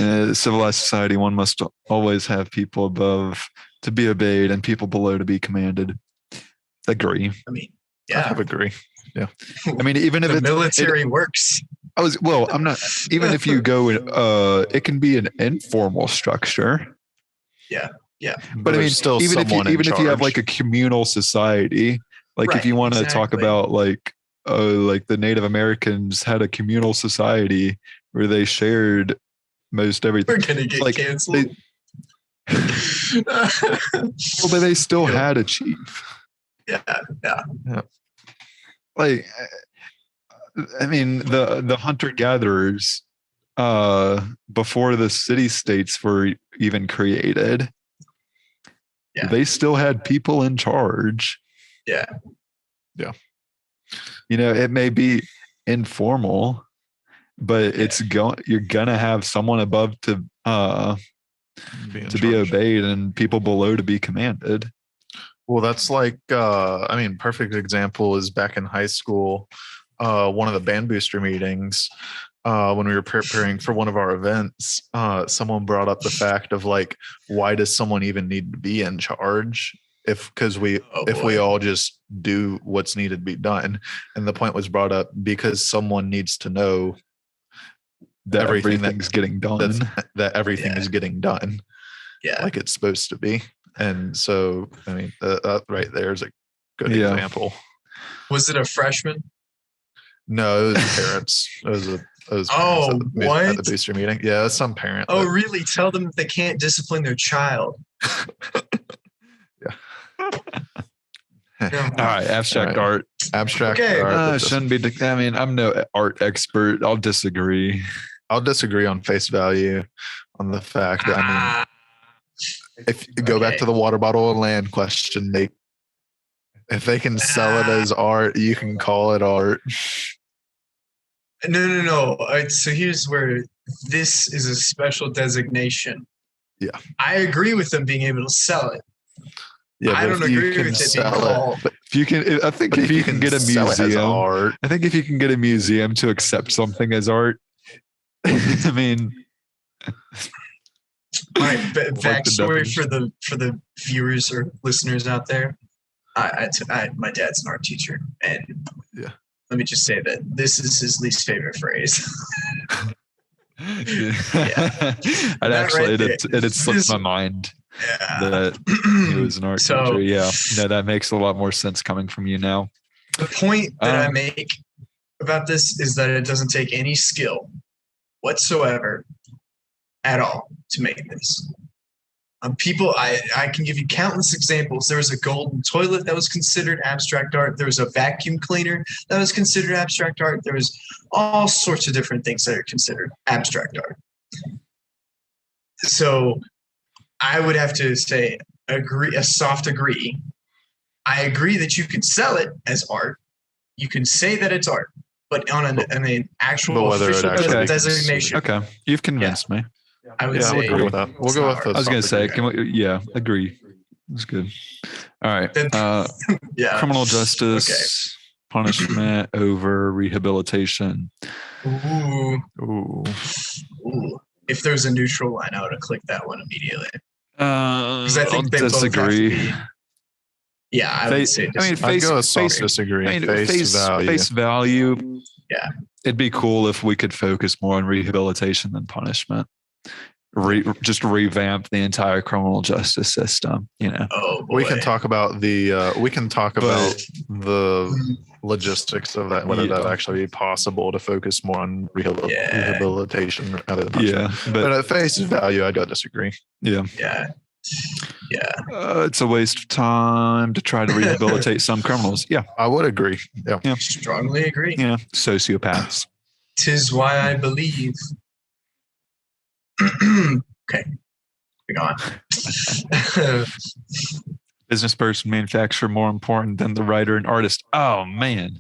In a civilized society, one must always have people above to be obeyed and people below to be commanded. Agree. I mean, I yeah. would agree. I mean, even if The it's military works. I'm not. Even if you go, it can be an informal structure. Yeah. But I mean, there's still even if someone in you have charge. like a communal society, like if Right, you want to talk exactly. about like the Native Americans had a communal society where they shared most everything. We're gonna get Like, canceled. Well, but they still had a chief. yeah. Like, I mean, the hunter gatherers before the city states were even created. Yeah. They still had people in charge. Yeah. It may be informal, but you're gonna have someone above to be obeyed and people below to be commanded. Well, that's like, perfect example is back in high school, one of the band booster meetings, when we were preparing for one of our events, someone brought up the fact of like, why does someone even need to be in charge? If we all just do what's needed to be done. And the point was brought up because someone needs to know That everything everything's getting done. that everything is getting done Yeah. like it's supposed to be. And so, I mean, that right there is a good Yeah. example. Was it a freshman? No, it was parents. It was parents Oh, at the what? booster meeting. Yeah, it was some parent. Oh, but- really? Tell them they can't discipline their child. All right, abstract All right. art. Abstract Okay. art. Shouldn't be. I mean, I'm no art expert. I'll disagree. I'll disagree on face value on the fact that, I mean, if you go back to the water bottle and land question, if they can sell it as art, you can call it art. No. So here's where this is a special designation. Yeah. I agree with them being able to sell it. Yeah, I but don't if you agree can with it being sell called. it, If you can, I think but if you can get a sell it as museum, art, I think if you can get a museum to accept something as art, I mean, My like the backstory for definition. the viewers or listeners out there. My dad's an art teacher, and Yeah. let me just say that this is his least favorite phrase. I'd That actually, right it had slipped my mind that he was an art So- teacher. Yeah, no, that makes a lot more sense coming from you now. The point that I make about this is that it doesn't take any skill whatsoever at all to make this. I can give you countless examples. There was a golden toilet that was considered abstract art. There was a vacuum cleaner that was considered abstract art. There was all sorts of different things that are considered abstract art. So I would have to say a soft agree. I agree that you can sell it as art. You can say that it's art, but on an actual But whether it official actually be designation, Okay, you've convinced me. I would Yeah, say I'll agree with that. We'll it's go not with art. the I was gonna soft say, agree. yeah, agree. That's good. All right. Then- Yeah. Criminal justice, punishment over rehabilitation. Ooh. Ooh. Ooh. If there's a neutral line, I would have clicked that one immediately. Because I I'll think they both have to disagree. be. Yeah, I would say. I mean, I'd go with face soft disagree. I mean, value. face value. Yeah. It'd be cool if we could focus more on rehabilitation than punishment. Just revamp the entire criminal justice system. You know, Oh boy. We can talk about the logistics of that, whether that actually be possible to focus more on rehabilitation rather than punishment. yeah, But but at face value, I don't disagree. yeah, Yeah. Yeah. it's a waste of time to try to rehabilitate some criminals. Yeah, I would agree. Yeah. Strongly agree. yeah, sociopaths. 'Tis why I believe. Okay. We're gone. Business person, manufacturer more important than the writer and artist. Oh man.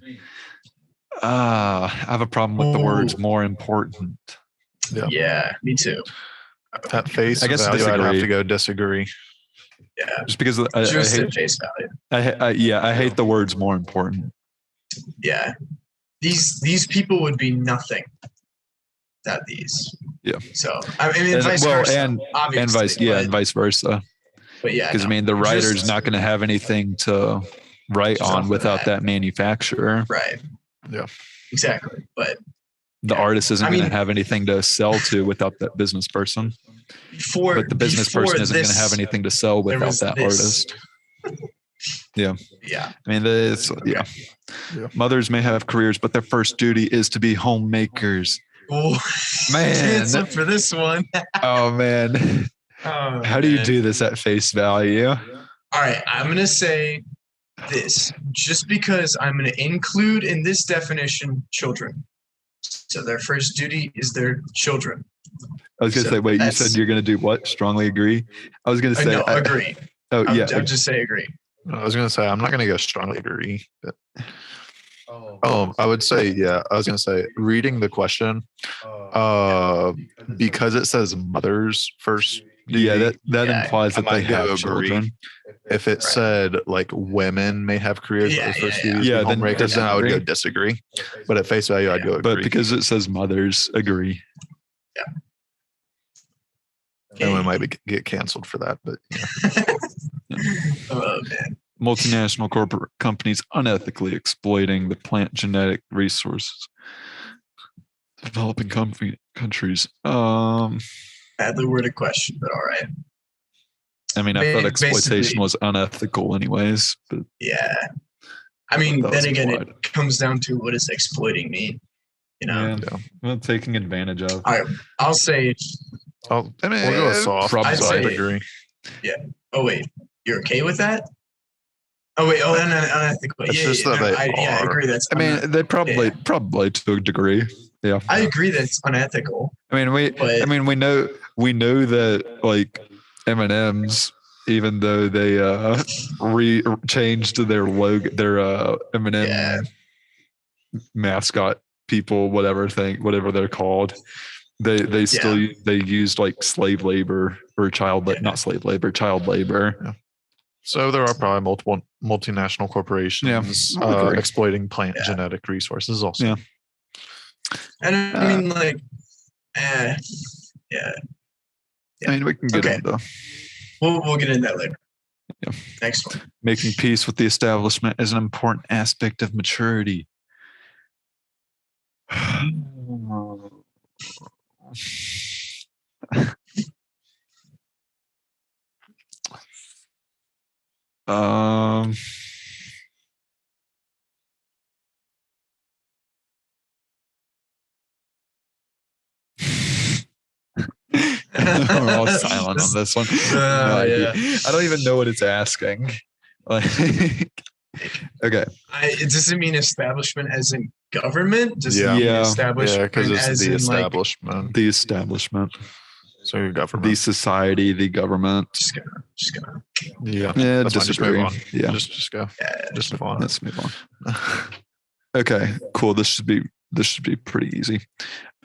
I have a problem with the words Ooh. more important. Yeah, me too. At face I guess value, I'd have disagree. to go disagree. Yeah. Just because Just I at hate, face value. I hate the words more important. Yeah. These people would be nothing without these. Yeah. So I mean, vice versa. and obviously, vice versa. But yeah, Because no. I mean, the writer's Just- not going to have anything to write Just on off without of that manufacturer. Right. Yeah. Exactly. But The artist isn't I going mean- to have anything to sell to without that business person. before, But the business person isn't going to this, have anything to sell there without was that this. artist. Yeah. Yeah. I mean, yeah. Mothers may have careers, but their first duty is to be homemakers. Oh, Man. hands up for this one. Oh man, Oh, how do you man. do this at face value? All right, I'm gonna say this just because I'm gonna include in this definition children. So their first duty is their children. I was gonna So say, wait, you that's- said you're gonna do what? Strongly agree. I was gonna say, No, agree. oh I yeah, would just say agree. I was gonna say I'm not gonna go strongly agree. But, I would say yeah. I was gonna say reading the question, because it says mothers first. yeah. That Yeah, implies I that they might go have agree. children. If it said like women may have careers, Yeah, but the first yeah, duty is to yeah. be Then homemakers, then I would go disagree. disagree. But at face value, I'd go agree. But because it says mothers, agree. and we might get canceled for that. But yeah. Oh man. Multinational corporate companies unethically exploiting the plant genetic resources. Developing countries. Badly worded question, but all right. I mean, I thought exploitation Basically- was unethical, anyways. But Yeah. I mean, That then was again, implied. it comes down to what does exploiting mean? You know, yeah, well, taking advantage of. all right. I'll say. We'll go with soft. I'd so I'd say- agree. Oh wait, you're okay with that? Oh wait, unethical. It's Yeah, just yeah, that no, they I are. agree. That's I mean, they probably to a degree. Yeah. I agree that's unethical. I mean, But we know that like M&Ms, even though they changed their logo, their M&M yeah, mascot people, whatever they're called, they still they used like slave labor or not slave labor, child labor. Yeah. So there are probably multiple multinational corporations exploiting plant genetic resources also. Yeah. and I mean like, yeah. I mean, we can get into We'll get into that later. Yeah. Next one. Making peace with the establishment is an important aspect of maturity. Um, we're all silent on this one. No idea. I don't even know what it's asking. Like, okay. Does it mean establishment as in government? Does it mean establishment because it's as the in establishment. The establishment. So your government. The society, the government. Just gonna. Yeah. Yeah, That's fine. Just move on. Yeah. Just go. Yeah, Just move on. Let's move on. Okay, cool. This should be pretty easy.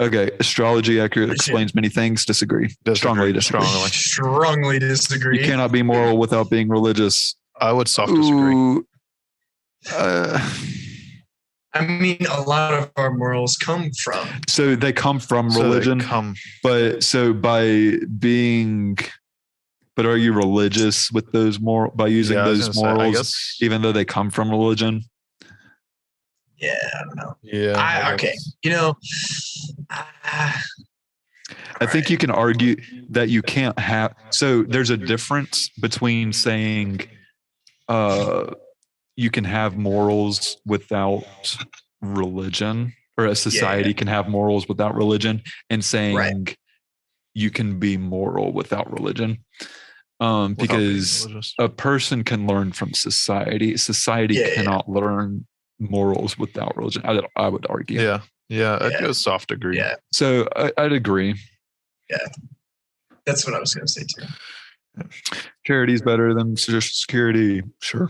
Okay, astrology accurate explains many things. Disagree. Strongly disagree. Strongly disagree. You cannot be moral without being religious. I would soft disagree. Ooh, I mean, a lot of our morals come from. So they come from religion. But are you religious with those by using those morals, even though they come from religion? Yeah, I don't know. Yeah. Okay. You know, I think you can argue that you can't have. So there's a difference between saying you can have morals without religion, or a society can have morals without religion, and saying you can be moral without religion. Because a person can learn from society. Society cannot learn morals without religion. I would argue. Yeah. I'd go soft agree. Yeah. So I'd agree. Yeah. That's what I was going to say too. Charity is better than Social Security. Sure.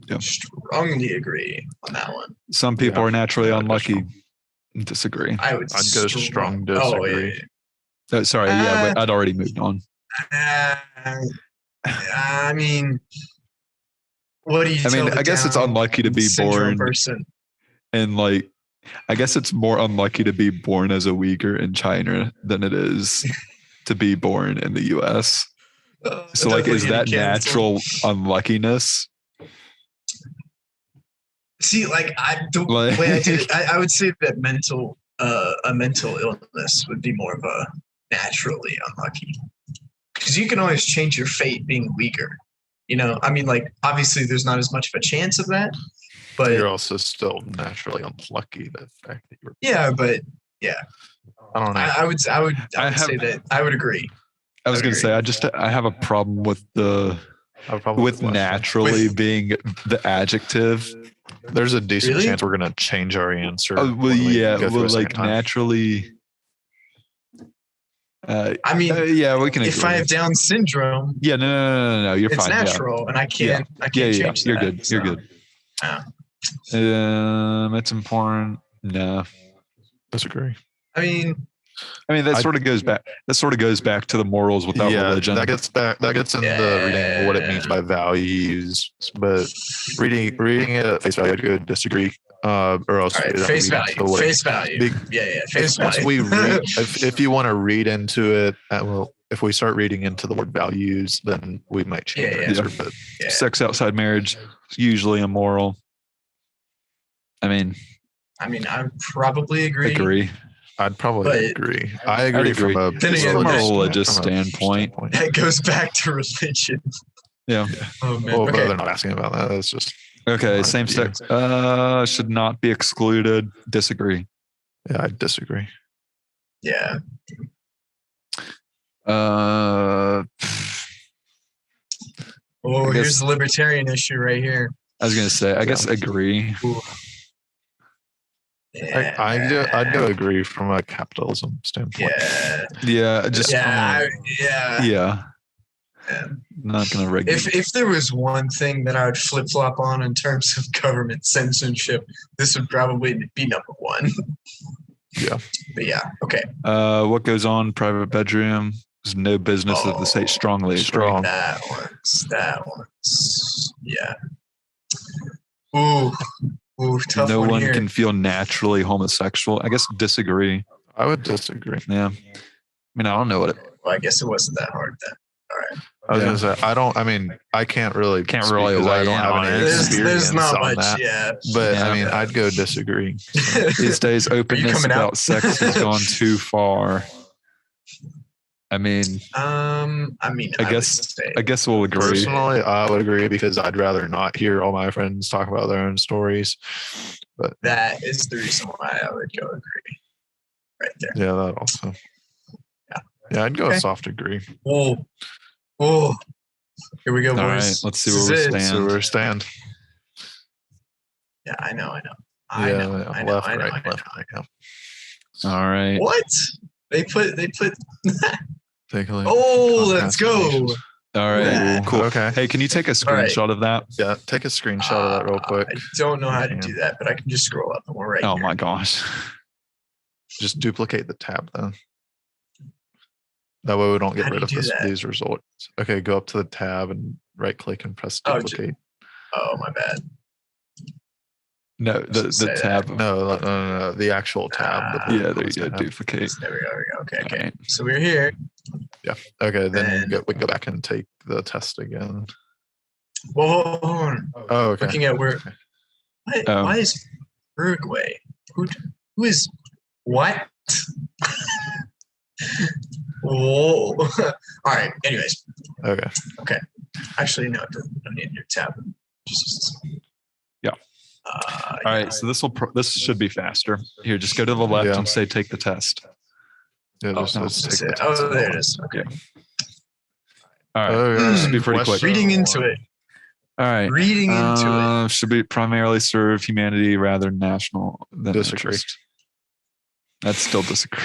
Yeah. Strongly agree on that one. Some people are naturally unlucky. Disagree. I'd go strong disagree. Sorry. But I'd already moved on. I mean, what do you? I guess it's unlucky to be born. Person. And like, I guess it's more unlucky to be born as a Uyghur in China than it is to be born in the U.S. So, like, is that natural unluckiness? See, like, the way I did it, I would say that a mental illness would be more of a naturally unlucky, because you can always change your fate being Uyghur. You know, I mean, like, obviously, there's not as much of a chance of that, but you're also still naturally unlucky. The fact that you're I don't know. I would say that I would agree. I was going to say I have a problem with naturally being the adjective. There's a decent chance we're going to change our answer. Oh, well, yeah, like naturally. I mean, we can. If I have Down syndrome, no, you're fine. It's natural, and I can't. I can't change you're that. Good. You're good. It's important. No, disagree. I mean, that sort of goes back. That sort of goes back to the morals without religion. That gets into reading what it means by values. But reading it at face value, I could disagree. Or else face value. Face value. Face value. Once we read, if you want to read into it, if we start reading into the word values, then we might change our answer. But sex outside marriage is usually immoral. I mean, I probably agree. I'd probably agree. I agree from a religious standpoint. That goes back to religion. Yeah. Oh man. Well, they're not asking about that. That's just same sex should not be excluded. Disagree. Yeah, I disagree. Yeah. Here's the libertarian issue right here. I was gonna say, I guess agree. Yeah. I'd go agree from a capitalism standpoint. Yeah. Yeah, just Yeah. yeah. Yeah. Not gonna regulate. If there was one thing that I would flip flop on in terms of government censorship, this would probably be number one. Yeah. But yeah, okay. What goes on private bedroom is no business of the state. Strongly Strong. That one's. Yeah. Ooh, tough no one here. can feel naturally homosexual. I guess disagree. I would disagree. Yeah. I mean, I don't know what it. Well, I guess it wasn't that hard then. All right. I was gonna say I can't really speak 'cause I don't have any experience There's not on much, that. yeah. But Yeah. I mean, I'd go disagree. These days, openness coming about out? sex has gone too far. I mean, I guess would say, I guess we'll agree. Personally, I would agree because I'd rather not hear all my friends talk about their own stories. But that is the reason why I would go agree. Right there. yeah, that also. Yeah, I'd go Okay. a soft agree. Whoa. Here we go, boys. All right, let's see This where we is it. stand. So we stand. Yeah, I know. Left, right, I know. left, right. Yeah. All right. What? They put Take a look. Oh, let's go. All right. Yeah. Cool. Okay. Hey, can you take a All right. screenshot of that? Yeah, take a screenshot of that real quick. I don't know how to do that, but I can just scroll up and we're right Oh here. my gosh. Just duplicate the tab then. That way we don't get How do rid you of do that? these results. Okay, go up to the tab and right click and press Oh, duplicate. Oh, my bad. No, Should say the that. tab. No, the actual tab. the Yeah, there you go. tab. Duplicate. There we go. Okay. All right. So we're here. Okay, then And- we go back and take the test again. Whoa, hold on. Oh, okay. Looking at where. Okay. Why is Uruguay? Who is what? Whoa. All right. Anyways, Okay. actually, no, it doesn't. I don't need a new tab. Just. Yeah. All right. So this should be faster. Here, just go to the left Yeah. and say take the test. Yeah, Oh, just, no, let's That's take it. the Oh, test. there it is. Okay. All right. Oh, This should be pretty quick. Question Reading into one. it. All right. Reading into it. Should be primarily serve humanity rather than national than Disagree. interest. That's still disagree.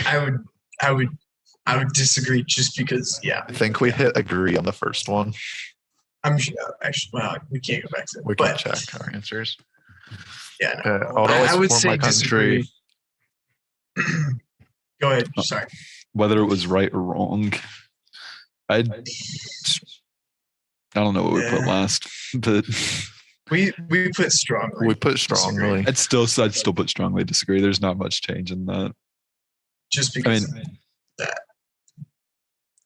I would disagree just because, yeah. I think we hit agree on the first one. I'm sure. Actually, well, we can't go back to it. We can But check our answers. yeah, no. I would always I would support say my country. disagree. Go ahead. Sorry. Whether it was right or wrong, I don't know what we put Yeah. last, but We put strongly. We put strongly. I'd still put strongly disagree. There's not much change in that. Just because.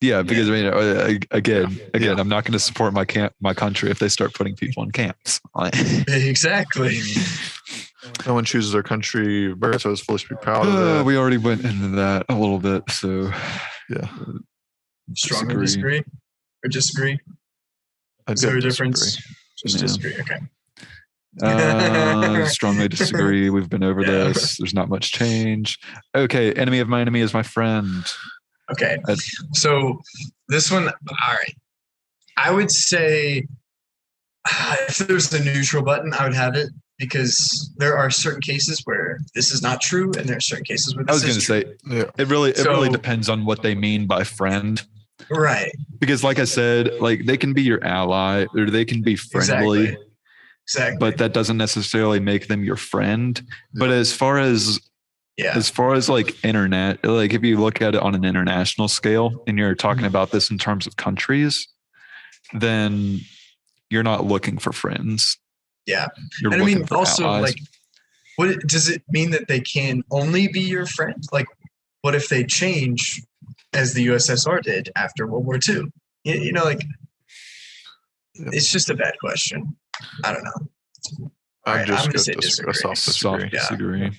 Yeah, because I mean, again, Yeah. I'm not going to support my country if they start putting people in camps. Exactly. No one chooses their country birth, so it's supposed to be proud of it. We already went into that a little bit, so Yeah. Strongly disagree or disagree. I'd Is there go a difference? disagree. Just Yeah. disagree. Okay. strongly disagree. We've been over Yeah. this. There's not much change. Okay, enemy of my enemy is my friend. Okay. That's- So this one, all right. I would say if there was a neutral button, I would have it because there are certain cases where this is not true, and there are certain cases where I this was going is to true. say Yeah. it really So- depends on what they mean by friend. Right. Because like I said, like they can be your ally or they can be friendly, Exactly. but that doesn't necessarily make them your friend. But as far as yeah. like internet, like if you look at it on an international scale and you're talking about this in terms of countries, then you're not looking for friends. Yeah. You're And I looking mean, for also, allies. like, what does it mean that they can only be your friend? Like, what if they change as the USSR did after World War II? You know, like, it's just a bad question. I don't know. All I'd right, just I'm go gonna say a disagree. soft Soft disagree. disagree.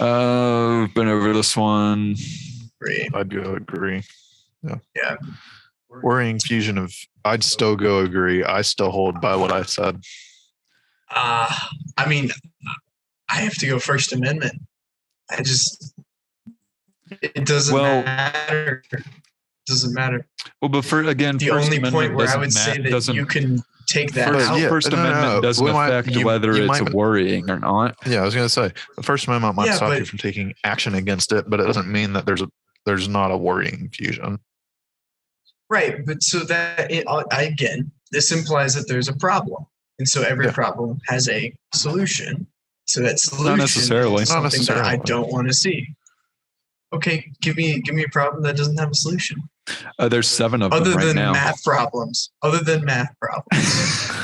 We've been over this one. Agree. I'd go agree. Yeah. Worrying fusion of I'd still go agree. I still hold by what I said. I mean, I have to go First Amendment. It doesn't matter. It doesn't matter. Well, but for again, The First only Amendment point where I doesn't would say that doesn't- you can take that First- out. yeah, First no, no, Amendment no. doesn't We might- affect you- whether you it's might- worrying or not. Yeah, I was going to say the First Amendment might Yeah, stop you but- from taking action against it, but it doesn't mean that there's not a worrying fusion. Right, but so that again, this implies that there's a problem, and so every Yeah. problem has a solution. So that solution necessarily. is Not something that I necessarily. don't want to see. Okay, give me a problem that doesn't have a solution, There's 7 of other them right than now. math problems. Other than math problems.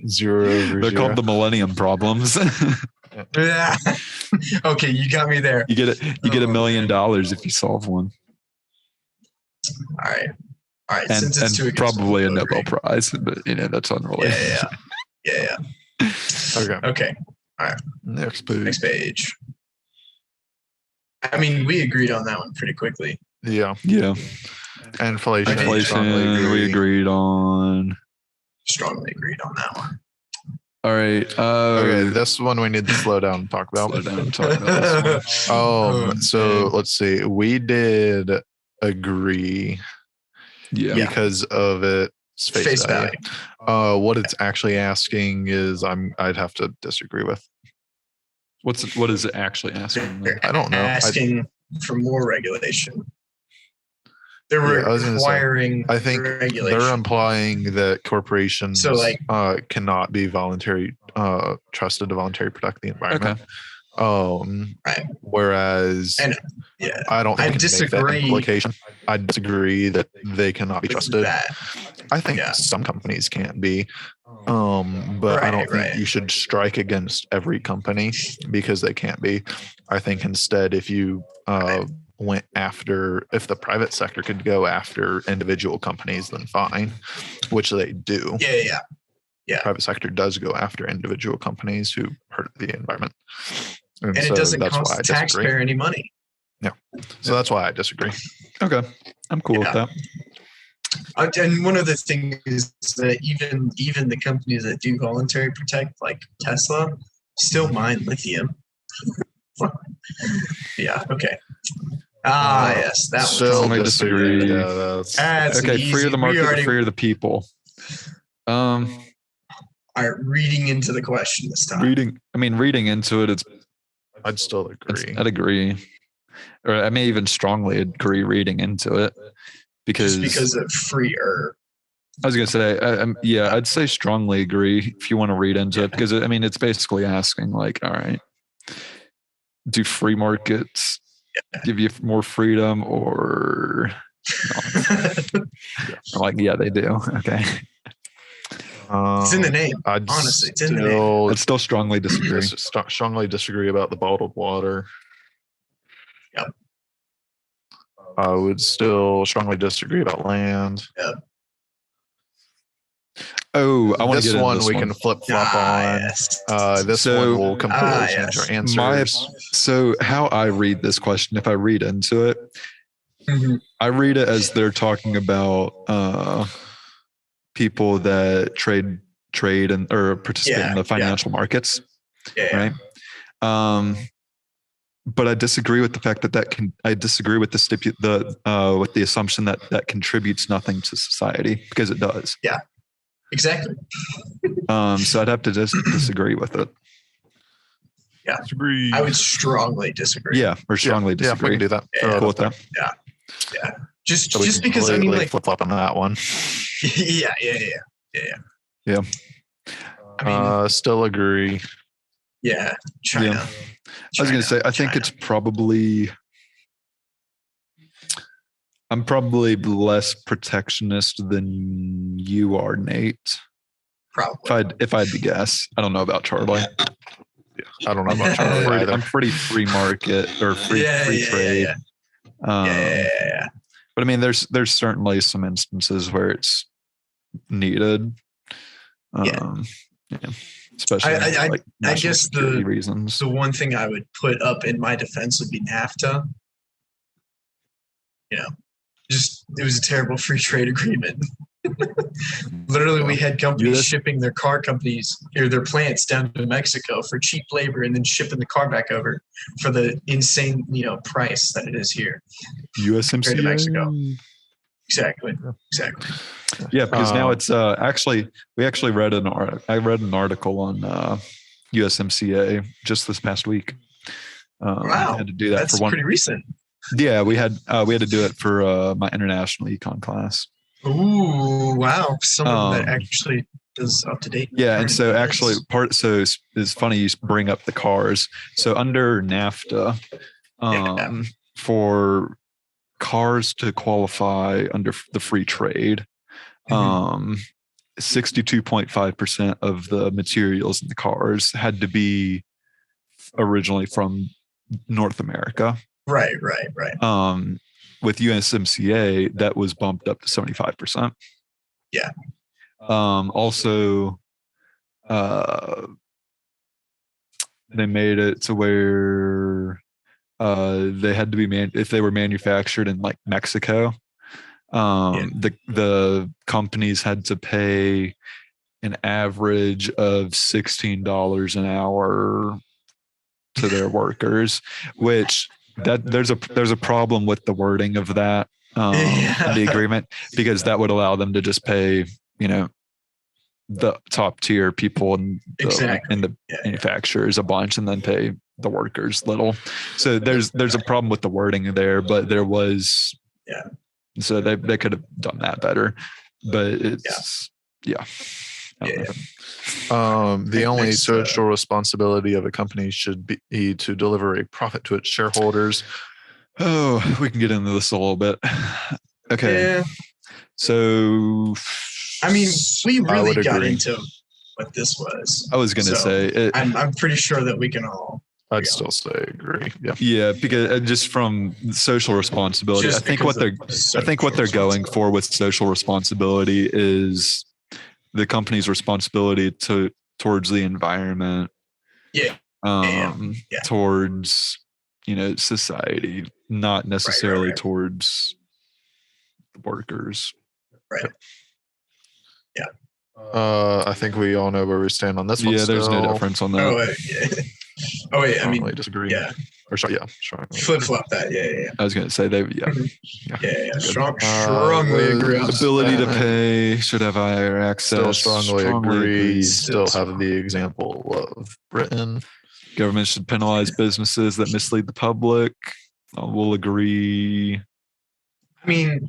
0 over They're 0. called the Millennium Problems. Yeah. Okay, you got me there. You get $1 million if you solve one, All right. and, Since it's 2 and against probably a 1, Nobel agree. Prize. But that's unrelated. Yeah. Okay. Okay. Next page. Next page. I mean, we agreed on that one pretty quickly. Yeah. Yeah. Inflation. Okay. Inflation. We agreed on. Strongly agreed on that one. All right. Okay, this one we need to slow down and talk about. Slow down and talk about this one. So let's see. We did agree Yeah. because of its face value. What it's actually asking is I'd have to disagree with. What is it actually asking? They're I don't know. asking for more regulation. They're Yeah, I was gonna say, requiring I think regulation. they're implying that corporations So, like- cannot be voluntary trusted to voluntarily protect the environment. Okay. Right. Whereas And yeah, I don't think I it can make that disagree. implication. I disagree that they cannot be with trusted. that. I think Yeah. some companies can't be. But I don't think you should strike against every company because they can't be. I think instead, if you went after, if the private sector could go after individual companies, then fine, which they do. Yeah. Private sector does go after individual companies who hurt the environment. And so it doesn't that's cost why I the disagree. taxpayer any money. So that's why I disagree. Okay. I'm cool with Yeah. that. And one other thing is that even the companies that do voluntary protect, like Tesla, still mine lithium. Yeah. Okay. Yes, that was Still Strongly disagree. Yeah, that's, That's Okay. Free easy. of the We market, already free of the people. are reading into the question this time. Reading into it, I'd still agree. I'd agree, or I may even strongly agree reading into it because Just because of freer. I was gonna say, I'd say strongly agree if you want to read into it because it's basically asking like, all right, do free markets give you more freedom or not? Like, yeah, they do. Okay, It's in the name. I'd Honestly, it's in the name. I'd still strongly disagree. strongly disagree about the bottled water. Yep. I would still strongly disagree about land. Oh, I want to This get into one this we one. can flip flop on. Yes. This So- one will completely change yes. our answers. So how I read this question, if I read into it, Mhm. I read it as they're talking about people that trade and or participate in the financial markets, Yeah. right? But I disagree with the fact that I disagree with with the assumption that contributes nothing to society because it does. Exactly. So I'd have to just disagree with it. Disagree. I would strongly disagree. Yeah, or strongly Yeah, we disagree. can do that. Yeah. Cool with that. Just So we just can because I mean, like, flip flop on that one. yeah. I mean, Still agree. yeah. China. Yeah. I was going to say, I think China. it's probably, I'm probably less protectionist than you are, Nate. Probably. If I had to guess, I don't know about Charlie. I don't know about Charlie either. I'm pretty free market or free trade. Yeah. But there's certainly some instances where it's needed. Especially I national guess security reasons. The one thing I would put up in my defense would be NAFTA. Just it was a terrible free trade agreement. Literally, we had companies US shipping their car companies or their plants down to Mexico for cheap labor, and then shipping the car back over for the insane, price that it is here. USMCA. Mexico. Exactly. Yeah, because now it's actually I read an article on USMCA just this past week. Wow, had to do that that's for one. pretty recent. Yeah, we had to do it for my international econ class. Ooh, wow! Someone that Um, actually is up to date. Yeah, and so actually it's funny you bring up the cars. So under NAFTA, for cars to qualify under the free trade, 62.5% of the materials in the cars had to be originally from North America. Right. With USMCA, that was bumped up to 75%. Yeah. Also, they made it to where they had to be if they were manufactured in like Mexico, the companies had to pay an average of $16 an hour to their workers, which there's a problem with the wording of that in the agreement, because that would allow them to just pay, the top tier people and the manufacturers a bunch and then pay the workers little. So there's a problem with the wording there, but there was, so they could have done that better, but it's the only social responsibility of a company should be to deliver a profit to its shareholders. Oh, we can get into this a little bit. Okay. Yeah. So, I mean, we really got into what this was. I was going to say, I'm pretty sure that we can all. I'd still say agree. Yeah. Yeah, because just from social responsibility, I think what they're going for with social responsibility is the company's responsibility towards the environment. Yeah. Towards society, not necessarily towards the workers. Right. Yeah. I think we all know where we stand on this one. Yeah, there's no difference on that. Oh wait, I mean, disagree. Yeah. Or strongly. Flip flop that. Yeah. I was going to say strongly agree. Ability to pay should have higher access. Still strongly agree. Still have the example of Britain. Government should penalize businesses that mislead the public. We'll agree. I mean,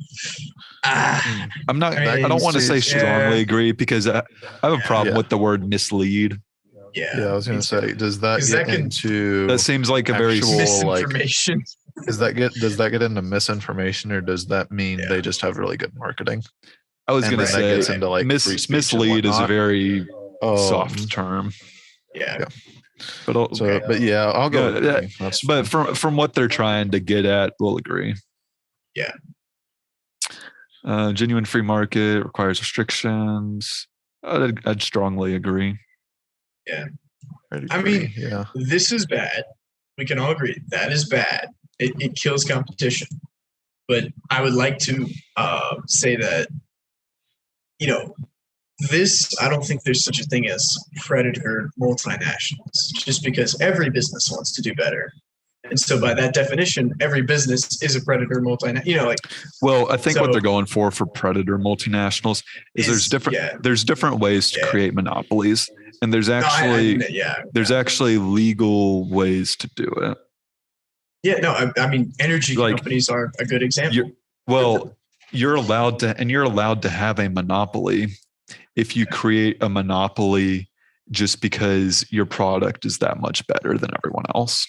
I'm not. I don't want to say strongly agree because I have a problem with the word mislead. Yeah, I was going to say, does that get into? That seems like a very misinformation. Does that get into misinformation, or does that mean they just have really good marketing? I was going to say gets into like mislead is a very soft term. Yeah. But I'll go. But from what they're trying to get at, we'll agree. Yeah. Genuine free market requires restrictions. I'd strongly agree. Yeah. I mean, this is bad. We can all agree that is bad. It kills competition. But I would like to say that, I don't think there's such a thing as predator multinationals, just because every business wants to do better. And so by that definition, every business is a predator multinational. Well, I think what they're going for predator multinationals is there's different ways to create monopolies. And there's actually legal ways to do it. Yeah, no, I mean, energy companies are a good example. You're allowed to have a monopoly if you create a monopoly just because your product is that much better than everyone else.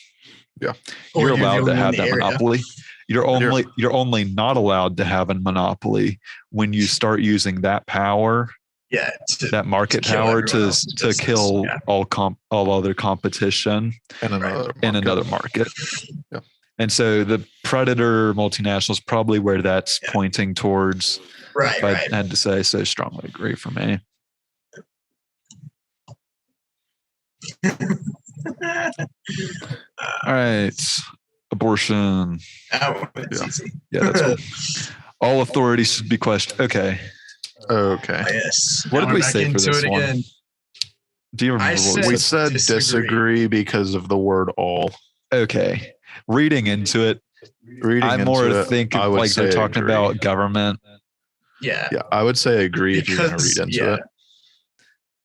Yeah, you're allowed to have that monopoly. You're only not allowed to have a monopoly when you start using that power. Yeah, that market power to kill all other competition in another market. Yeah. And so the predator multinationals probably where that's pointing towards. Right. I had to say so strongly agree for me. All right. Abortion. Easy. Yeah, that's cool. All authorities should be questioned. Okay. Yes. What did we say for this one? Again. Do you remember what we said? Disagree because of the word all. Okay. Reading into it, I'm more thinking like they're talking about government Yeah. Yeah, I would say agree if you're going to read into it.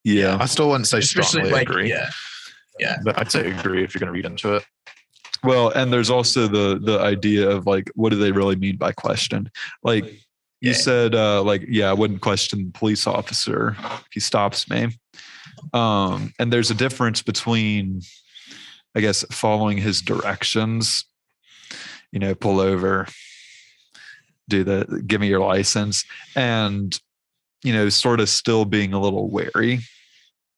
Yeah. I still wouldn't say Especially strongly like agree. Yeah. But I'd say agree if you're going to read into it. Well, and there's also the idea of like, what do they really mean by question? Like you said, like, yeah, I wouldn't question the police officer if he stops me. And there's a difference between, I guess, following his directions, pull over, give me your license, and, sort of still being a little wary.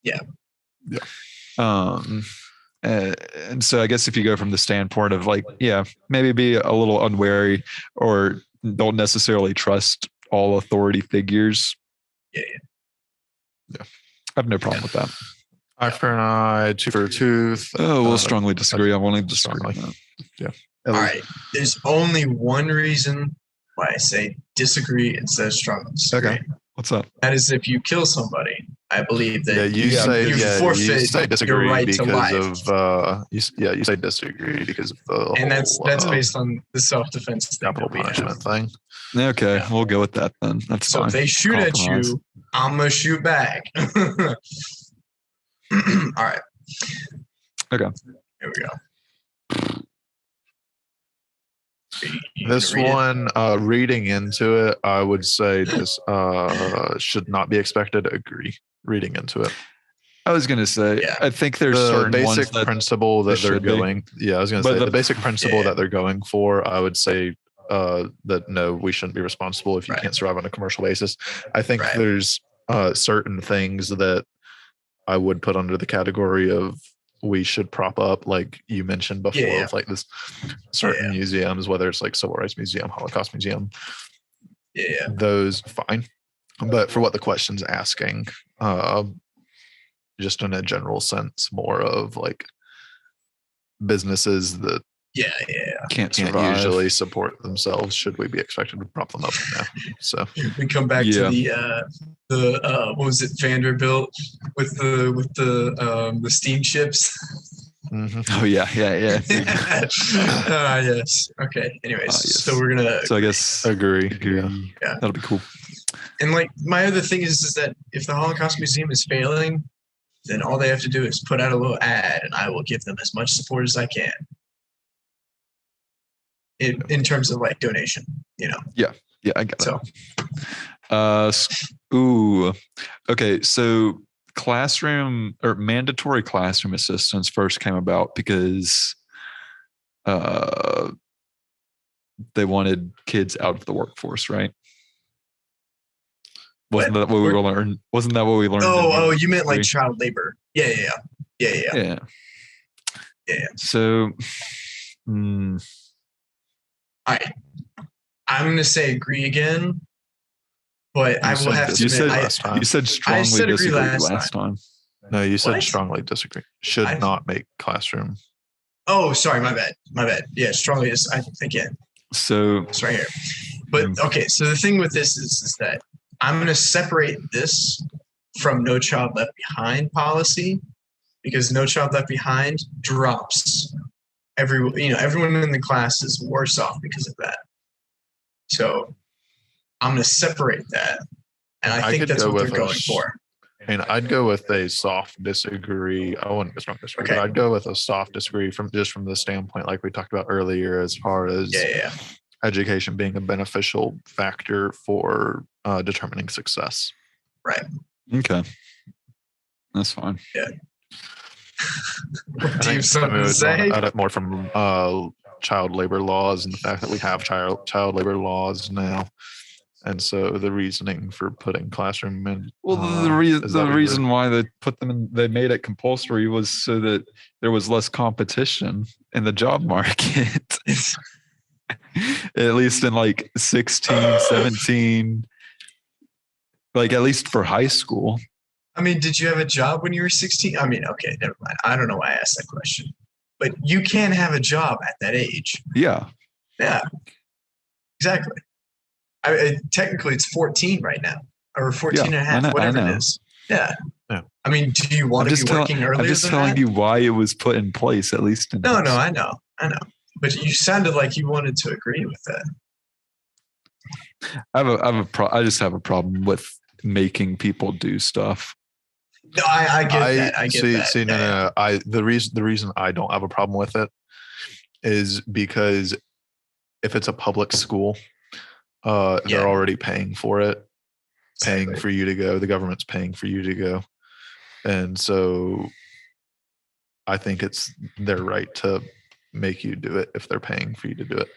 Yeah. And so I guess if you go from the standpoint of like, yeah, maybe be a little unwary or don't necessarily trust all authority figures. Yeah. I have no problem with that. Eye for an eye, tooth for a tooth. Oh, we'll strongly disagree. I want to disagree strongly. on that. Yeah. All right. There's only one reason why I say disagree instead of strongly disagree. Okay. What's up? That is if you kill somebody. I believe that you forfeit you say disagree your right to because life. you say disagree because of the And that's whole, based on the self-defense thing capital that we punishment have. thing. Okay, Yeah. we'll go with that then. That's So fine. if they shoot at Compromise. you, I'm gonna shoot back. All right. Okay. Here we go. You This gonna read it? one, reading into it, I would say this should not be expected to agree. Reading into it, I was gonna say, Yeah. I think there's the certain basic ones that principle that they they're should be. going. Yeah, I was gonna But say the- the basic principle Yeah. that they're going for. I would say that no, we shouldn't be responsible if you Right. can't survive on a commercial basis. I think Right. there's certain things that I would put under the category of we should prop up, like you mentioned before, Yeah. with like this certain museums, whether it's like Civil Rights Museum, Holocaust Museum, Yeah. those fine. But for what the question's asking, just in a general sense, more of like businesses that Yeah. can't can't survive. usually support themselves, should we be expected to prop them up now? So We come back Yeah. to the what was it, Vanderbilt with the steamships. mhm. Oh yeah. Yes. Okay. Anyways, Yes. so we're gonna So I guess agree. agree. Yeah. That'll be cool. and like my other thing is that if the Holocaust Museum is failing, then all they have to do is put out a little ad, and I will give them as much support as I can. In terms of like donation, Yeah, I got So it. Okay. So classroom or mandatory classroom assistance first came about because they wanted kids out of the workforce, right? Wasn't that what we learned? Wasn't that what we learned? oh, you meant like three? child labor? Yeah. Yeah. Yeah. So, All right. I'm gonna say agree again, but I will have to you admit, said last time. you said strongly said agree disagree last last time. No, you said What? strongly disagree. Should I- not make classroom. oh, sorry, my bad. Yeah, strongly is again. So It's right here. But okay, so the thing with this is that I'm going to separate this from No Child Left Behind policy, because No Child Left Behind drops everyone in the class is worse off because of that. So I'm going to separate that, and I think could that's go what they're with going us. for. And I'd go with a soft disagree. I wouldn't go strong disagree, Okay. but I'd go with a soft disagree from the standpoint, like we talked about earlier, as far as Yeah. education being a beneficial factor for determining success. okay, that's fine. Do you have something to it's say? more from child labor laws and the fact that we have child labor laws now. And so the reasoning for putting classroom in. Well, is the that we reason why they put them in, they made it compulsory was so that there was less competition in the job market. At least in like 16, 17, like at least for high school. I mean, did you have a job when you were 16? I mean, okay, never mind. I don't know why I asked that question. But you can have a job at that age. Yeah. Yeah, exactly. Technically, it's 14 right now, or 14 and a half, I whatever know. it is. Yeah. Yeah. I mean, do you want to be working earlier I'm just than telling that? you why it was put in place, at least in No, high I know. But you sounded like you wanted to agree with that. I just have a problem with making people do stuff. No, I get that. I get that. See, no. The reason I don't have a problem with it is because if it's a public school, they're already paying for it, paying for you to go. The government's paying for you to go, and so I think it's their right to make you do it if they're paying for you to do it.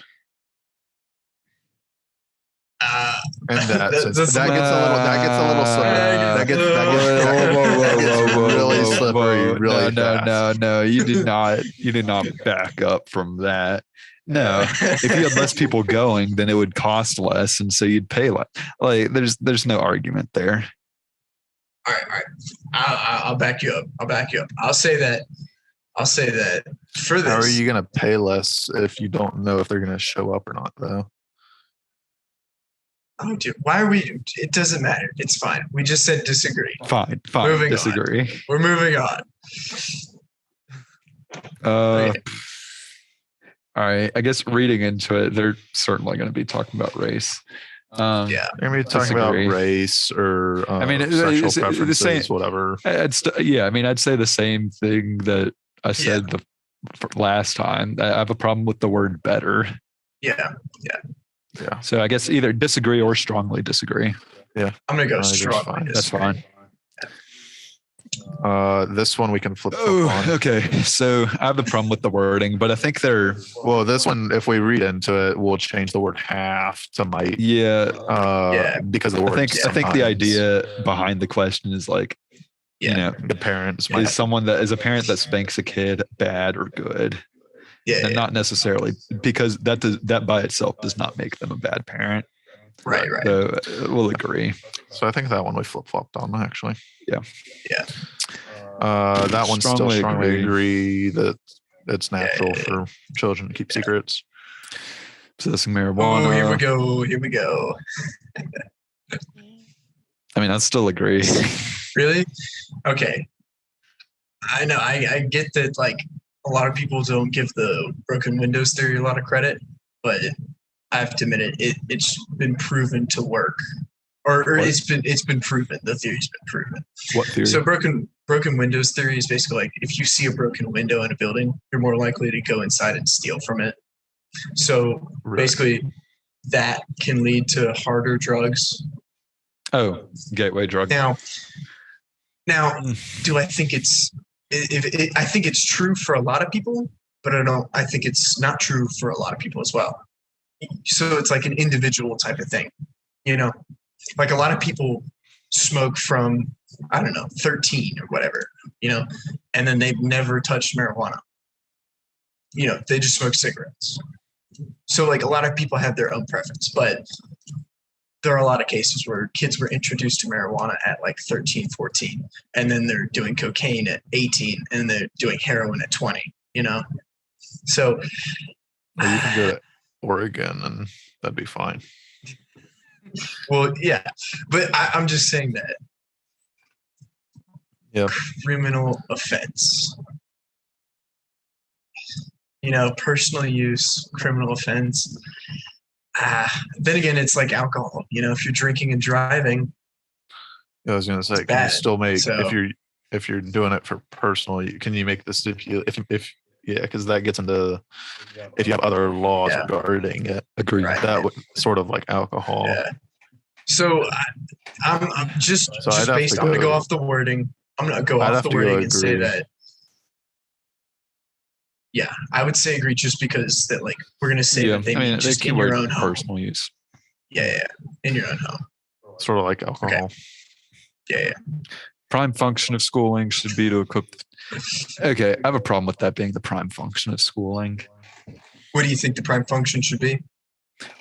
And that gets a little slippery. That gets really slippery really fast. No. You did not back up from that. No, if you had less people going, then it would cost less, and so you'd pay less. Like, there's no argument there. All right. I'll back you up. I'll say that for this. How are you going to pay less if you don't know if they're going to show up or not, though? Oh, dude, why are we? It doesn't matter. It's fine. We just said disagree. Fine. Moving Disagree. On. We're moving on. All right. I guess reading into it, they're certainly going to be talking about race. They're going to be talking about race or sexual preferences, whatever. I'd say the same thing that I said the last time. I have a problem with the word better. Yeah. So I guess either disagree or strongly disagree. Yeah. I'm going to go strongly. That's fine. This one we can flip. Okay. So I have a problem with the wording, but I think this one, if we read into it, we'll change the word half to might. Yeah. Because the word. I think the idea behind the question is like, the parents is someone that is a parent that spanks a kid bad or good. And not necessarily, because that by itself does not make them a bad parent. Right. So we'll agree. So I think that one we flip-flopped on, actually. Yeah. That one still strongly agree that it's natural for children to keep secrets. Possessing marijuana. Oh, here we go. I mean, I still agree. Really? Okay. I know. I get that, like, a lot of people don't give the broken windows theory a lot of credit, but I have to admit it's been proven to work, or it's been proven. The theory's been proven. What theory? So broken windows theory is basically like, if you see a broken window in a building, you're more likely to go inside and steal from it. So basically, that can lead to harder drugs. Oh, gateway drug. Now, do I think it's? I think it's true for a lot of people, but I think it's not true for a lot of people as well. So it's like an individual type of thing, like a lot of people smoke from, 13 or whatever, and then they've never touched marijuana. They just smoke cigarettes. So like a lot of people have their own preference, but there are a lot of cases where kids were introduced to marijuana at like 13, 14, and then they're doing cocaine at 18, and they're doing heroin at 20, So you can go to Oregon and that'd be fine. Well, yeah, but I'm just saying that. Yeah. Criminal offense. Personal use, criminal offense. Then again, it's like alcohol. If you're drinking and driving, I was going to say, can you still make if you're doing it for personal? Can you make the stipulation because that gets into if you have other laws regarding it. Agreed. Right. That would sort of like alcohol. Yeah. So I'm just based. I'm going to go off the wording. I'm going to go off the wording and say that. Yeah, I would say agree just because that like we're going to say that they mean just in your own home. Personal use. Yeah, in your own home. Sort of like alcohol. Okay. Yeah. Prime function of schooling should be to equip. Okay, I have a problem with that being the prime function of schooling. What do you think the prime function should be?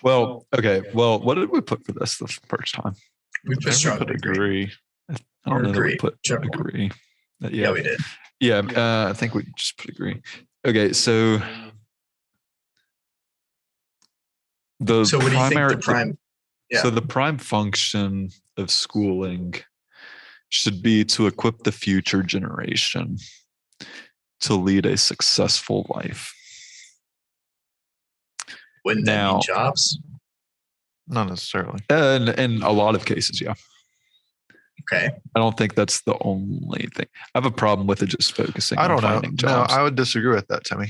Well, okay. Well, what did we put for this the first time? We put agree. I don't know that we put agree. Yeah, we did. Yeah, I think we just put agree. Okay, so what do you think the prime? Yeah. So the prime function of schooling should be to equip the future generation to lead a successful life. Wouldn't that mean jobs? Not necessarily. And in a lot of cases, yeah. Okay. I don't think that's the only thing. I have a problem with it just focusing I on don't know. finding No, jobs. I would disagree with that, Timmy.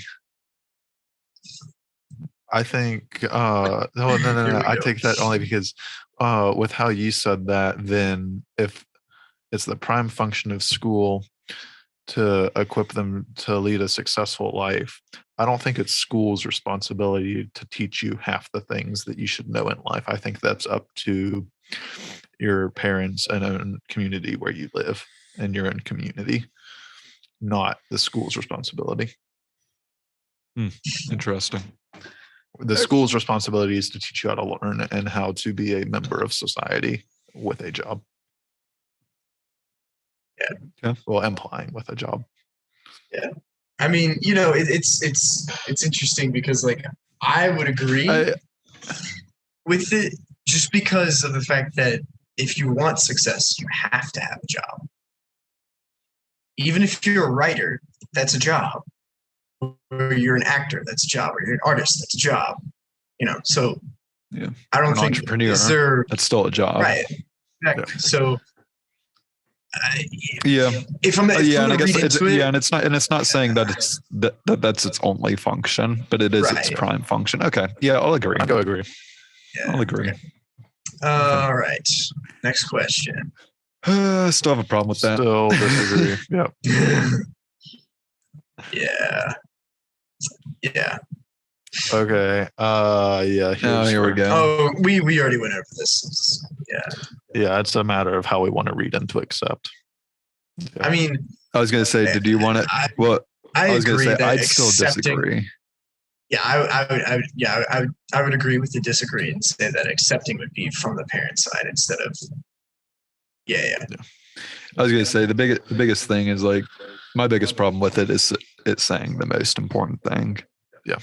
I think no, I take that only because with how you said that, then if it's the prime function of school to equip them to lead a successful life, I don't think it's school's responsibility to teach you half the things that you should know in life. I think that's up to your parents and community where you live and your own community, not the school's responsibility. Interesting. The school's responsibility is to teach you how to learn and how to be a member of society with a job. Yeah. Well, implying with a job. Yeah. I mean, it's interesting because like I would agree with it just because of the fact that if you want success, you have to have a job. Even if you're a writer, that's a job. Or you're an actor, that's a job. Or you're an artist, that's a job. So yeah, I don't an think entrepreneur. That's still a job, right? Exactly. Yeah. So. If I'm, and I guess it's not saying that it's that's its only function, but it is its prime function. Okay, yeah, I'll agree. I'll agree. Yeah. I'll agree. Okay. All right. Next question. Still have a problem with that. Still disagree. Yep. Yeah. Yeah. Okay. Yeah. Here we go. Oh, we already went over this. Yeah. Yeah, it's a matter of how we want to read into accept. Yeah. I mean, I was going to say, did you want to? I was going to say, I'd still disagree. Yeah, I would agree with the disagree and say that accepting would be from the parent side instead of. Yeah. I was going to say the biggest thing is like my biggest problem with it is it's saying the most important thing. Yeah.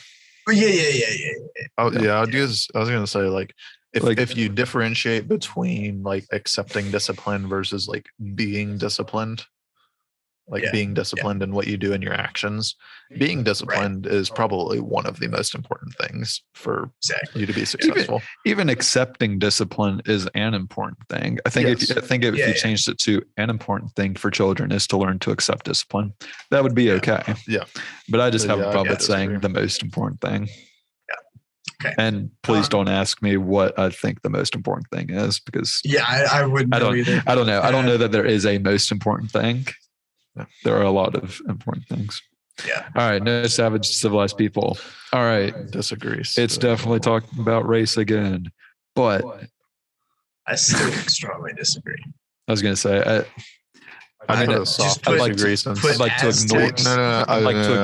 Yeah. Oh yeah, I was going to say like if you differentiate between like accepting discipline versus like being disciplined, being disciplined in what you do in your actions, being disciplined is probably one of the most important things for you to be successful. Even accepting discipline is an important thing. I think if you changed it to an important thing for children is to learn to accept discipline, that would be okay. Yeah. But I just have a problem with saying the most important thing. Okay. And please don't ask me what I think the most important thing is because I wouldn't know either. I don't know. I don't know that there is a most important thing. Yeah. There are a lot of important things. Yeah. All right. No savage civilized people. All right. Disagrees. It's definitely talking about race again, but I still strongly disagree. I was going to say, I'd like to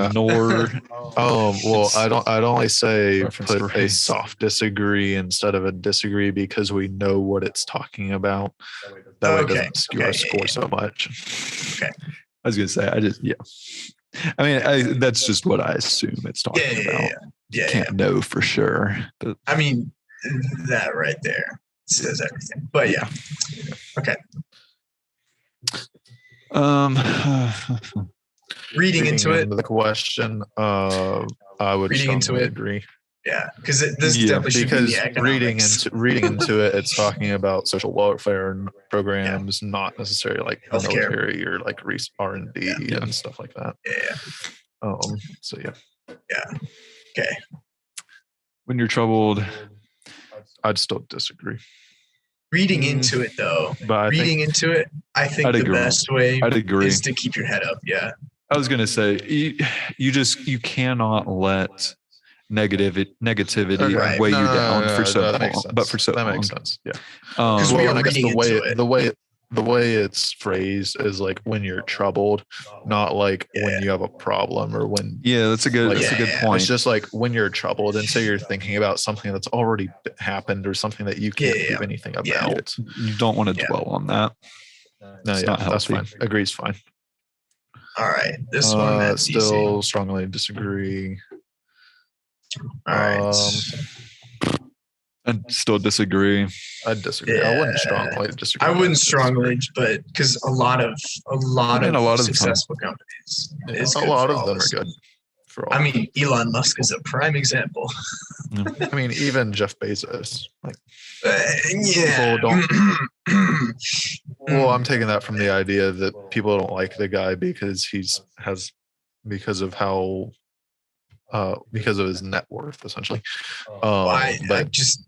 ignore. Well, I'd only say put a soft disagree instead of a disagree because we know what it's talking about. That way it doesn't skew our score so much. Okay. I was gonna say, I mean, that's just what I assume it's talking about. Yeah. Can't know for sure. But I mean, that right there says everything. But yeah. Okay. Reading into it. The question, I would strongly agree. Yeah, because this definitely should be the economics. reading into it, it's talking about social welfare programs, not necessarily like healthcare, military or like R&D and stuff like that. Yeah. So yeah. Yeah. Okay. When you're troubled, I'd still disagree. Reading into it though, I think the best way is to keep your head up. Yeah. I was gonna say you cannot let negativity weigh you down for so long. But for so long, that makes sense. Yeah. Because I guess the way it's phrased is like when you're troubled, not like when you have a problem or when. Yeah, that's a good point. It's just like when you're troubled, and so you're thinking about something that's already happened or something that you can't do anything about. You don't want to dwell on that. No, that's fine. Agree's fine. All right, this one that's still easy. Strongly disagree. All right. I'd still disagree. I'd disagree. I wouldn't strongly disagree. I wouldn't strongly, but because a lot of successful companies, a lot of them are good. for all. I mean, Elon Musk is a prime example. I mean, even Jeff Bezos. Like, Yeah. well, I'm taking that from the idea that people don't like the guy because because of how because of his net worth, essentially. I But just,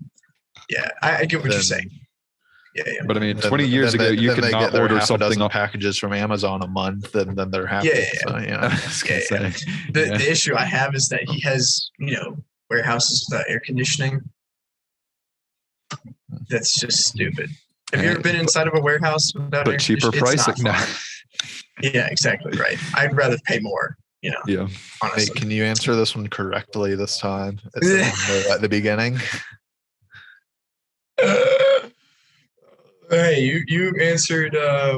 I get what you're then- saying. Yeah. But I mean, then- 20 years then ago, they- you then could they not get their order half a something dozen on. packages from Amazon a month, and then they're happy. Yeah. So, I was gonna Yeah. say, The issue I have is that he has, warehouses without air conditioning. That's just stupid. Have you ever been inside of a warehouse without air but cheaper conditioning? It's pricing. not No. fun. Yeah, exactly right. I'd rather pay more, Yeah. Hey, honestly. can you answer this one correctly this time? At the beginning. Hey, you answered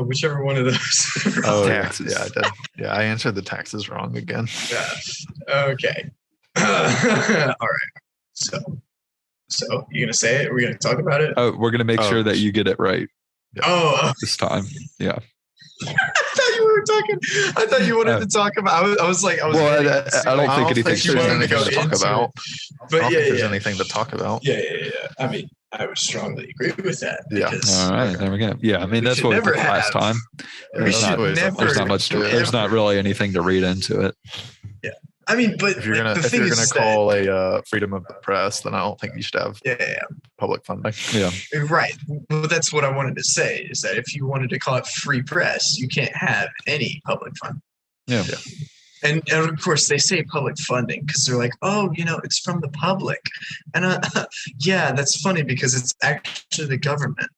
whichever one of those. Oh, Taxes. Yeah, I did. Yeah, I answered the taxes wrong again. Okay. All right. So you gonna say it? Are we gonna talk about it? Oh, we're gonna make Oh. sure that you get it right Oh, this time. Yeah. I thought you were talking. I thought you wanted to talk about. I was like, Well, I don't think anything there's you wanted to anything go to talk into about. it. I But don't yeah, think there's yeah, anything to talk about. yeah. I mean, I would strongly agree with that. Yeah. Because All right. There we go. Yeah. I mean, We that's should what we never did last have- time. Yeah, We that's should always- never- There's not much. There's not really anything to read into it. I mean, but If you're like, gonna the if thing you're is gonna that- call a freedom of the press, then I don't think you should have yeah, public funding. Yeah. right. Well, that's what I wanted to say is that if you wanted to call it free press, you can't have any public funding. Yeah. And of course, they say public funding because they're like, oh, it's from the public. And yeah, that's funny because it's actually the government.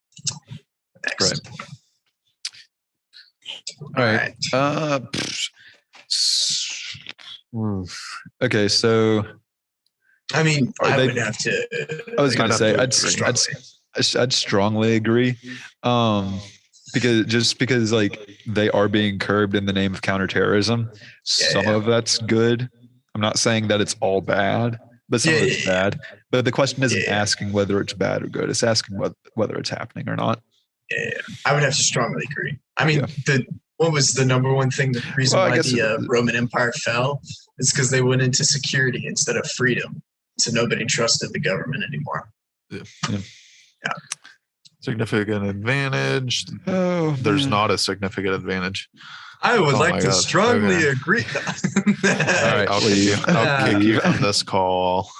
Next. All right. Okay. So I mean, Are I they- would have to. I was I'd gonna have say to I'd strongly. I'd strongly agree. Because like they are being curbed in the name of counterterrorism. Some of that's good. I'm not saying that it's all bad, but some of it's bad. But the question isn't asking whether it's bad or good. It's asking whether it's happening or not. Yeah, I would have to strongly agree. I mean, Yeah. what was the number one thing? The reason Well, I why guess the Roman Empire fell is because they went into security instead of freedom. So nobody trusted the government anymore. Significant advantage. Oh, There's not a significant advantage. I would Oh like my to God. strongly Okay. agree. All right, I'll kick you from this call.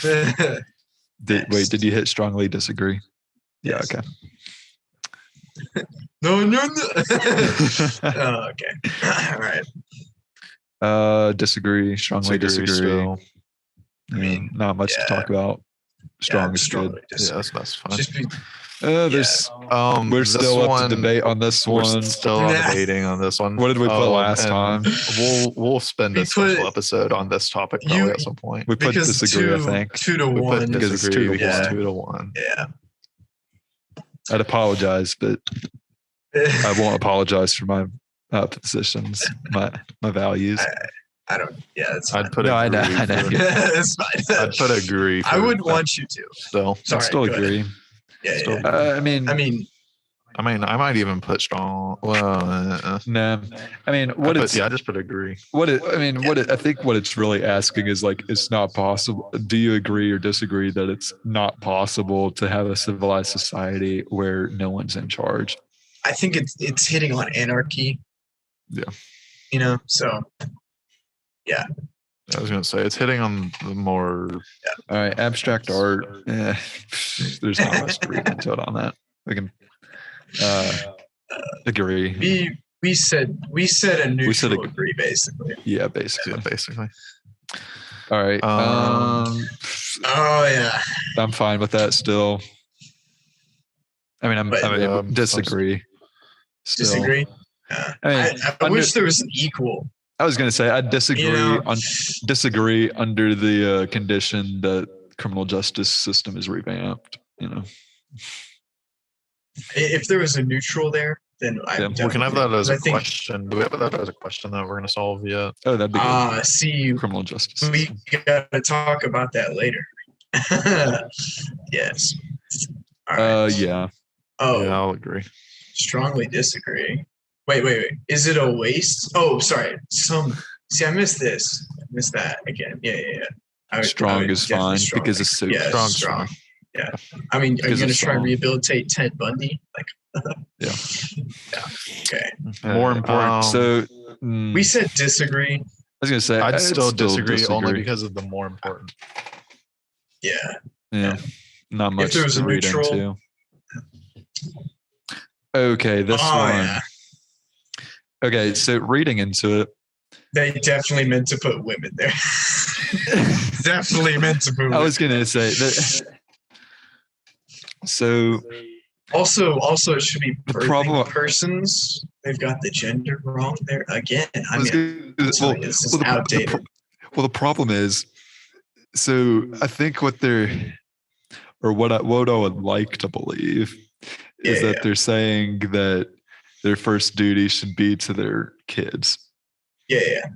Did you hit strongly disagree? Yeah. Yes. Okay. No. Oh, okay. All right. Disagree. Strongly disagree. still. I mean, not much to yeah. talk about. Strong is good. strongly Yeah, disagree. that's fine. Just be, There's we're This still up one- to debate on this We're one. still debating on this one. What did we put last and time? We'll spend We a special put- episode on this topic probably at some point. We put because disagree, I two, think. 2 to We put 1. Because it's disagree 2 to because 1. 2-1. Yeah. I'd apologize, but I won't apologize for my positions, my values. I don't. Yeah, that's fine. I'd put No, I know, agree. I know. for- That's fine. I'd put agree. I for would that want you to. still. I Sorry, still go ahead. agree. Yeah, Still- yeah. I mean, I mean, I might even put strong. Well, nah. I mean, what it's I just put agree. I think what it's really asking is like, it's not possible. Do you agree or disagree that it's not possible to have a civilized society where no one's in charge? I think it's hitting on anarchy. Yeah. So I was gonna say it's hitting on the more. All right, abstract art. There's not much to read into it on that. We can agree. we said a neutral said agree basically. Yeah, basically. Yeah, basically. All right. Um, Oh yeah. I'm fine with that still. I mean, But- disagree. Still. Disagree. I mean, I wish there was an equal. I was going to say I disagree You know, disagree under the condition that criminal justice system is revamped. If there was a neutral there, then I Yeah, would we can have that as I a think- question. Do we have that as a question that we're gonna solve yet? Oh, that'd be good. See, Criminal justice. we gotta talk about that later. Yes. All right. Yeah. Oh, Yeah, I'll agree. strongly disagree. Wait. Is it a waste? Oh, sorry. See, I missed this. Miss that again. Yeah. I Strong would is definitely fine strong. because it's so Yeah, Strong's strong. fine. Yeah. I mean, are you Because going to it's try and strong. rehabilitate Ted Bundy? Like, Yeah. Okay. More important. So We said disagree. I was gonna say I'd still disagree only disagree. because of the more important. Yeah. Yeah. Not much there was to a read neutral- into. Okay, this Oh, one. yeah. Okay, so reading into it. They definitely meant to put women there. Definitely meant to put women. I was gonna say that. So Also, it should be The birthing problem- persons. They've got the gender wrong there again. I was mean, gonna- I'm telling you, this is the outdated. the problem is, so I think what I would like to believe is Yeah, that they're saying that their first duty should be to their kids. yeah.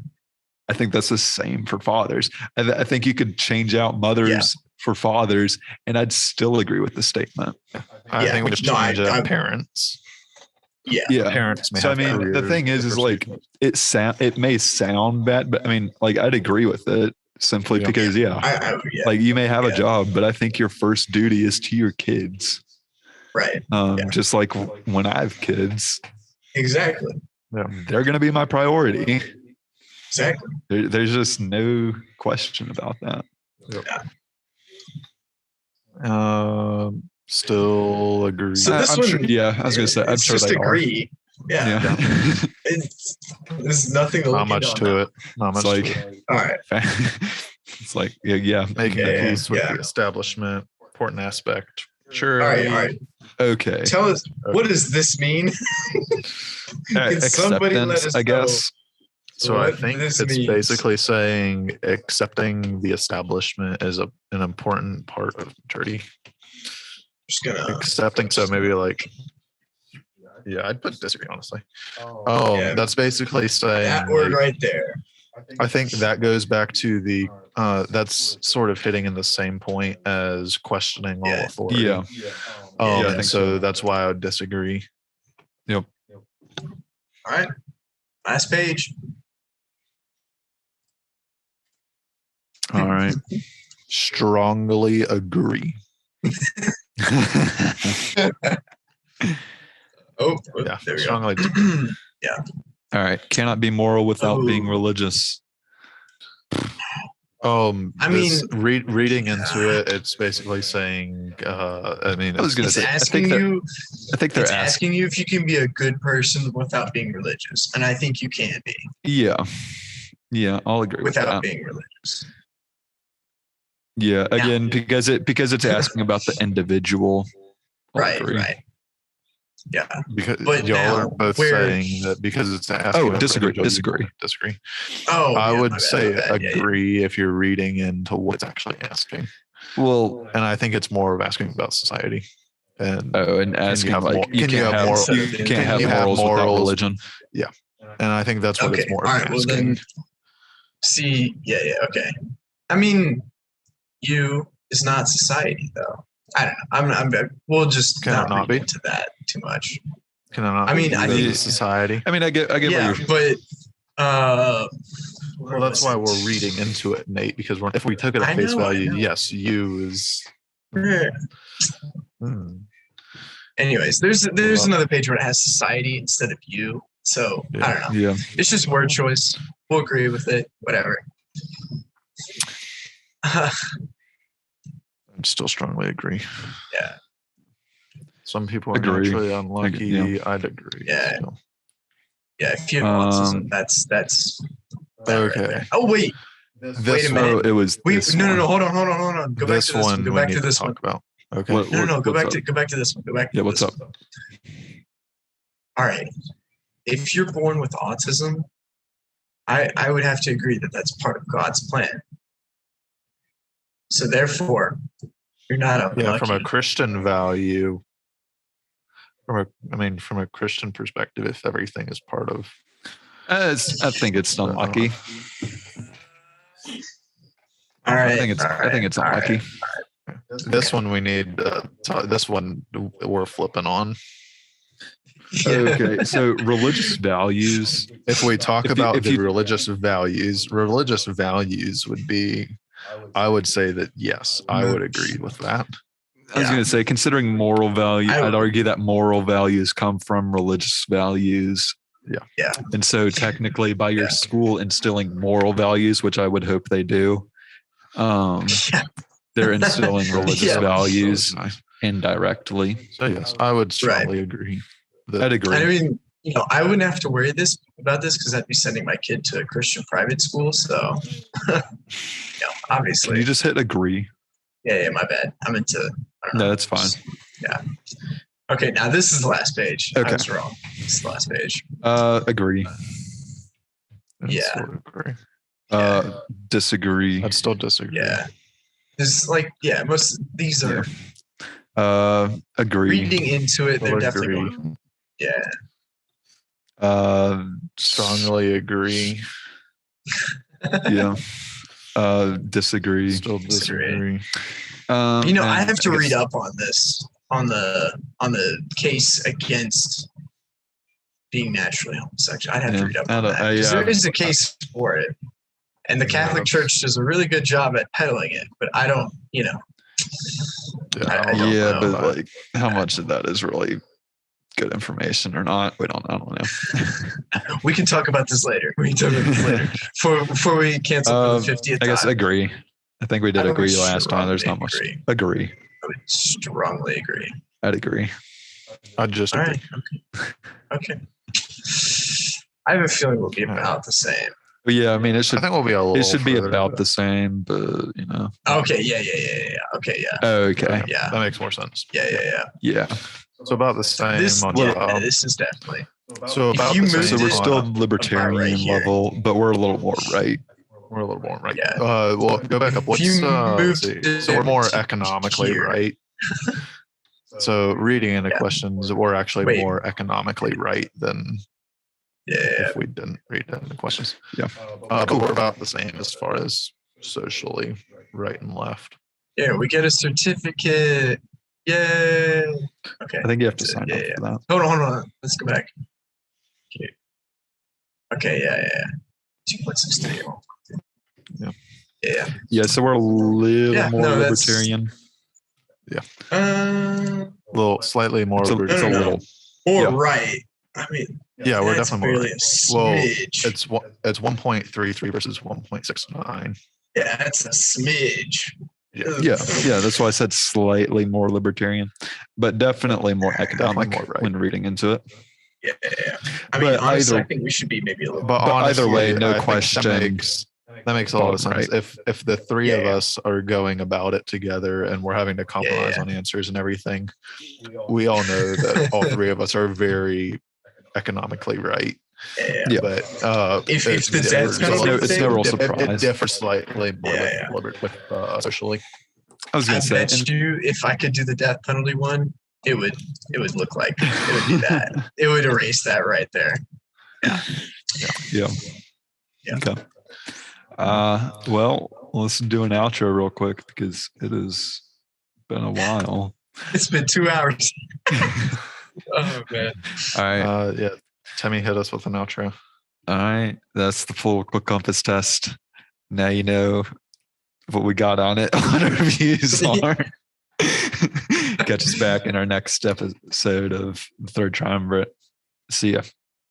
I think that's the same for fathers. I think you could change out mothers for fathers, and I'd still agree with the statement. I think we just change it up parents. Yeah. Parents may So I have mean, the careers thing is like it may sound bad, but I mean, like I'd agree with it simply Yeah. because I like you may have a Yeah. job, but I think your first duty is to your kids. right. Just like when I have kids, Exactly. they're going to be my priority. Exactly. There's just no question about that. Still agree. So this I'm one, sure, I was going to say, I'm it's sure just they agree. Yeah. are. There's nothing to Not look much into to on it. Not It's much like, to it. that. All right. it's like, yeah. Making the Yeah, peace with yeah. the establishment, important aspect. Sure. All right. Okay. Tell us, what does this mean? Can somebody let Acceptance, us I know guess. So I what think this it's means? basically saying accepting the establishment is an important part of maturity. Just gonna. Accepting, so maybe like, yeah, I'd put disagree honestly. Oh, Yeah. that's basically saying That word like, right there. I think that goes back to the that's sort of hitting in the same point as questioning all Yeah. authority. Yeah. Yeah, I And think so that's why I would disagree. Yep. All right. Last page. All right. Strongly agree. Oh, Yeah, there we strongly. go. All right. Cannot be moral without being Oh. religious. I Reading into it, it's basically saying. I mean, I was gonna It's say, asking you. I think they're It's asking. asking you if you can be a good person without being religious, and I think you can be Yeah, I'll agree with without that. being religious. Yeah, again, because it's asking about the individual. I'll Right. agree. Right. Yeah. because But y'all now, are both where- saying that because it's asking. Oh, about disagree. individual, you disagree. Oh, I yeah, would my bad, say my bad. Yeah, yeah. agree if you're reading into what it's actually asking, Well, and I think it's more of asking about society. And and asking have like more- you can you can't have have moral- you can can't have you have morals without morals? religion. and I think that's what Okay. it's more All of right. Well, asking. then. See. Yeah. Okay. I mean, you is not society, though. I don't know. We'll just Can it not not read be? into that too much. Can I not? I mean, be I that think- it's society. I mean, I get what Yeah, you're. but Well, that's why we're reading into it, Nate. Because if we took it I at face know, I value, know. yes, you is. Hmm. Anyways, there's another page where it has society instead of you. So I don't know. Yeah. It's just word choice. We'll agree with it. Whatever. I'd still strongly agree. Yeah. Some people are Agree. naturally unlucky. Yeah. I'd agree. Yeah. still. Yeah, if you have autism, that's that right Okay. there. Oh wait, This Wait a minute. Oh, it was. wait, this no, one. hold on. Go back This to this one. Go we back need to this one. talk about. Okay. What- No, go what's back up? to this one. Go back. Yeah, to what's this up? one. All right. If you're born with autism, I would have to agree that that's part of God's plan. So therefore, you're not unlucky. Yeah, from a Christian value, from a Christian perspective, if everything is part of, I think it's unlucky. All right. I think it's all right. unlucky. this one we need. This one we're flipping on. Okay, so religious values. If we talk If you- about if the you- religious values would be, I would say that yes, I would agree with that. I was going to say, considering moral value, I I'd would- argue that moral values come from religious values. Yeah. And so, technically, by your Yeah. school instilling moral values, which I would hope they do, they're instilling religious Yeah. values So, indirectly. so yes, I would strongly agree. That, I'd agree. I mean, I wouldn't have to worry about this because I'd be sending my kid to a Christian private school. So, obviously. Can you just hit agree? Yeah, my bad. I'm into. I don't know. No, that's fine. Yeah. Okay, now this is the last page. Okay. I was wrong. This is the last page. Agree. I'd Yeah. sort of agree. Disagree. I'd still disagree. Yeah. This is most these are Agree. reading into it. They're I'll definitely agree. going. Yeah. Strongly agree. Yeah. Disagree. Still disagree. I And have to I read guess- up on this on the case against being naturally homosexual. I'd have to read up on that because there is a case for it, and the Catholic Church does a really good job at peddling it. But I don't, I don't Yeah, know. but like, how much of that is really good information or not? I don't know. We can talk about this later. Before we cancel for the 50th I guess time. agree. I think we did I would agree last time. There's not much. strongly Agree. I would strongly agree. I'd agree. I'd just All agree. right. Okay. I have a feeling we'll be about the same. But yeah, I mean, it I should think we'll be a little. it should be further, about but the same, but Okay. Yeah. Okay. Yeah. Okay. Yeah. That makes more sense. Yeah. Yeah. So about the same This, on this is definitely. so about you the moved same. So we're it still on- libertarian right here. level, but we're a little more right. we're a little more right. Yeah. Well, go back up. What's you let's moved see. So we're more it economically here. right. So reading into Yeah. questions, we're actually Wait. more economically right than Yeah. if we didn't read into questions. Yeah. But we're about the same as far as socially right and left. Yeah. We get a certificate. Yay. Okay. I think you have to sign Yeah, up yeah. for that. Hold on. Let's go back. Okay. Yeah. 2.63. Yeah. Yeah. Yeah, so we're a little Yeah, more no, that's- libertarian. A little slightly more. It's a, liberal. it's a no, no. little. Or Yeah. right. I mean, Yeah, we're that's definitely more. barely Right. a Well, smidge. it's 1.33 versus 1.69. Yeah, that's a smidge. Yeah. Yeah, that's why I said slightly more libertarian, but definitely more economic more right. when reading into it. Yeah. I mean, But honestly, either- I think we should be maybe a little. But, But either honestly, way, no I think question. That makes a lot of sense. Right. If the three of Yeah. us are going about it together and we're having to compromise Yeah. on answers and everything, we all know that all three of us are very economically right. Yeah. Yeah. But If it the death differs a penalty little- it's no real it surprise. differs slightly more Yeah. with socially. I was I going to say, bet and- you, if I could do the death penalty one, it would look like it would be that. It would erase that right there. yeah. Yeah. Okay. Well, let's do an outro real quick because it has been a while. It's been 2 hours. Oh man. All right. Yeah. Timmy hit us with an outro. All right. That's the full quick compass test. Now you know what we got on it, what our views are. Catch us back in our next episode of the Third Triumvirate. See ya.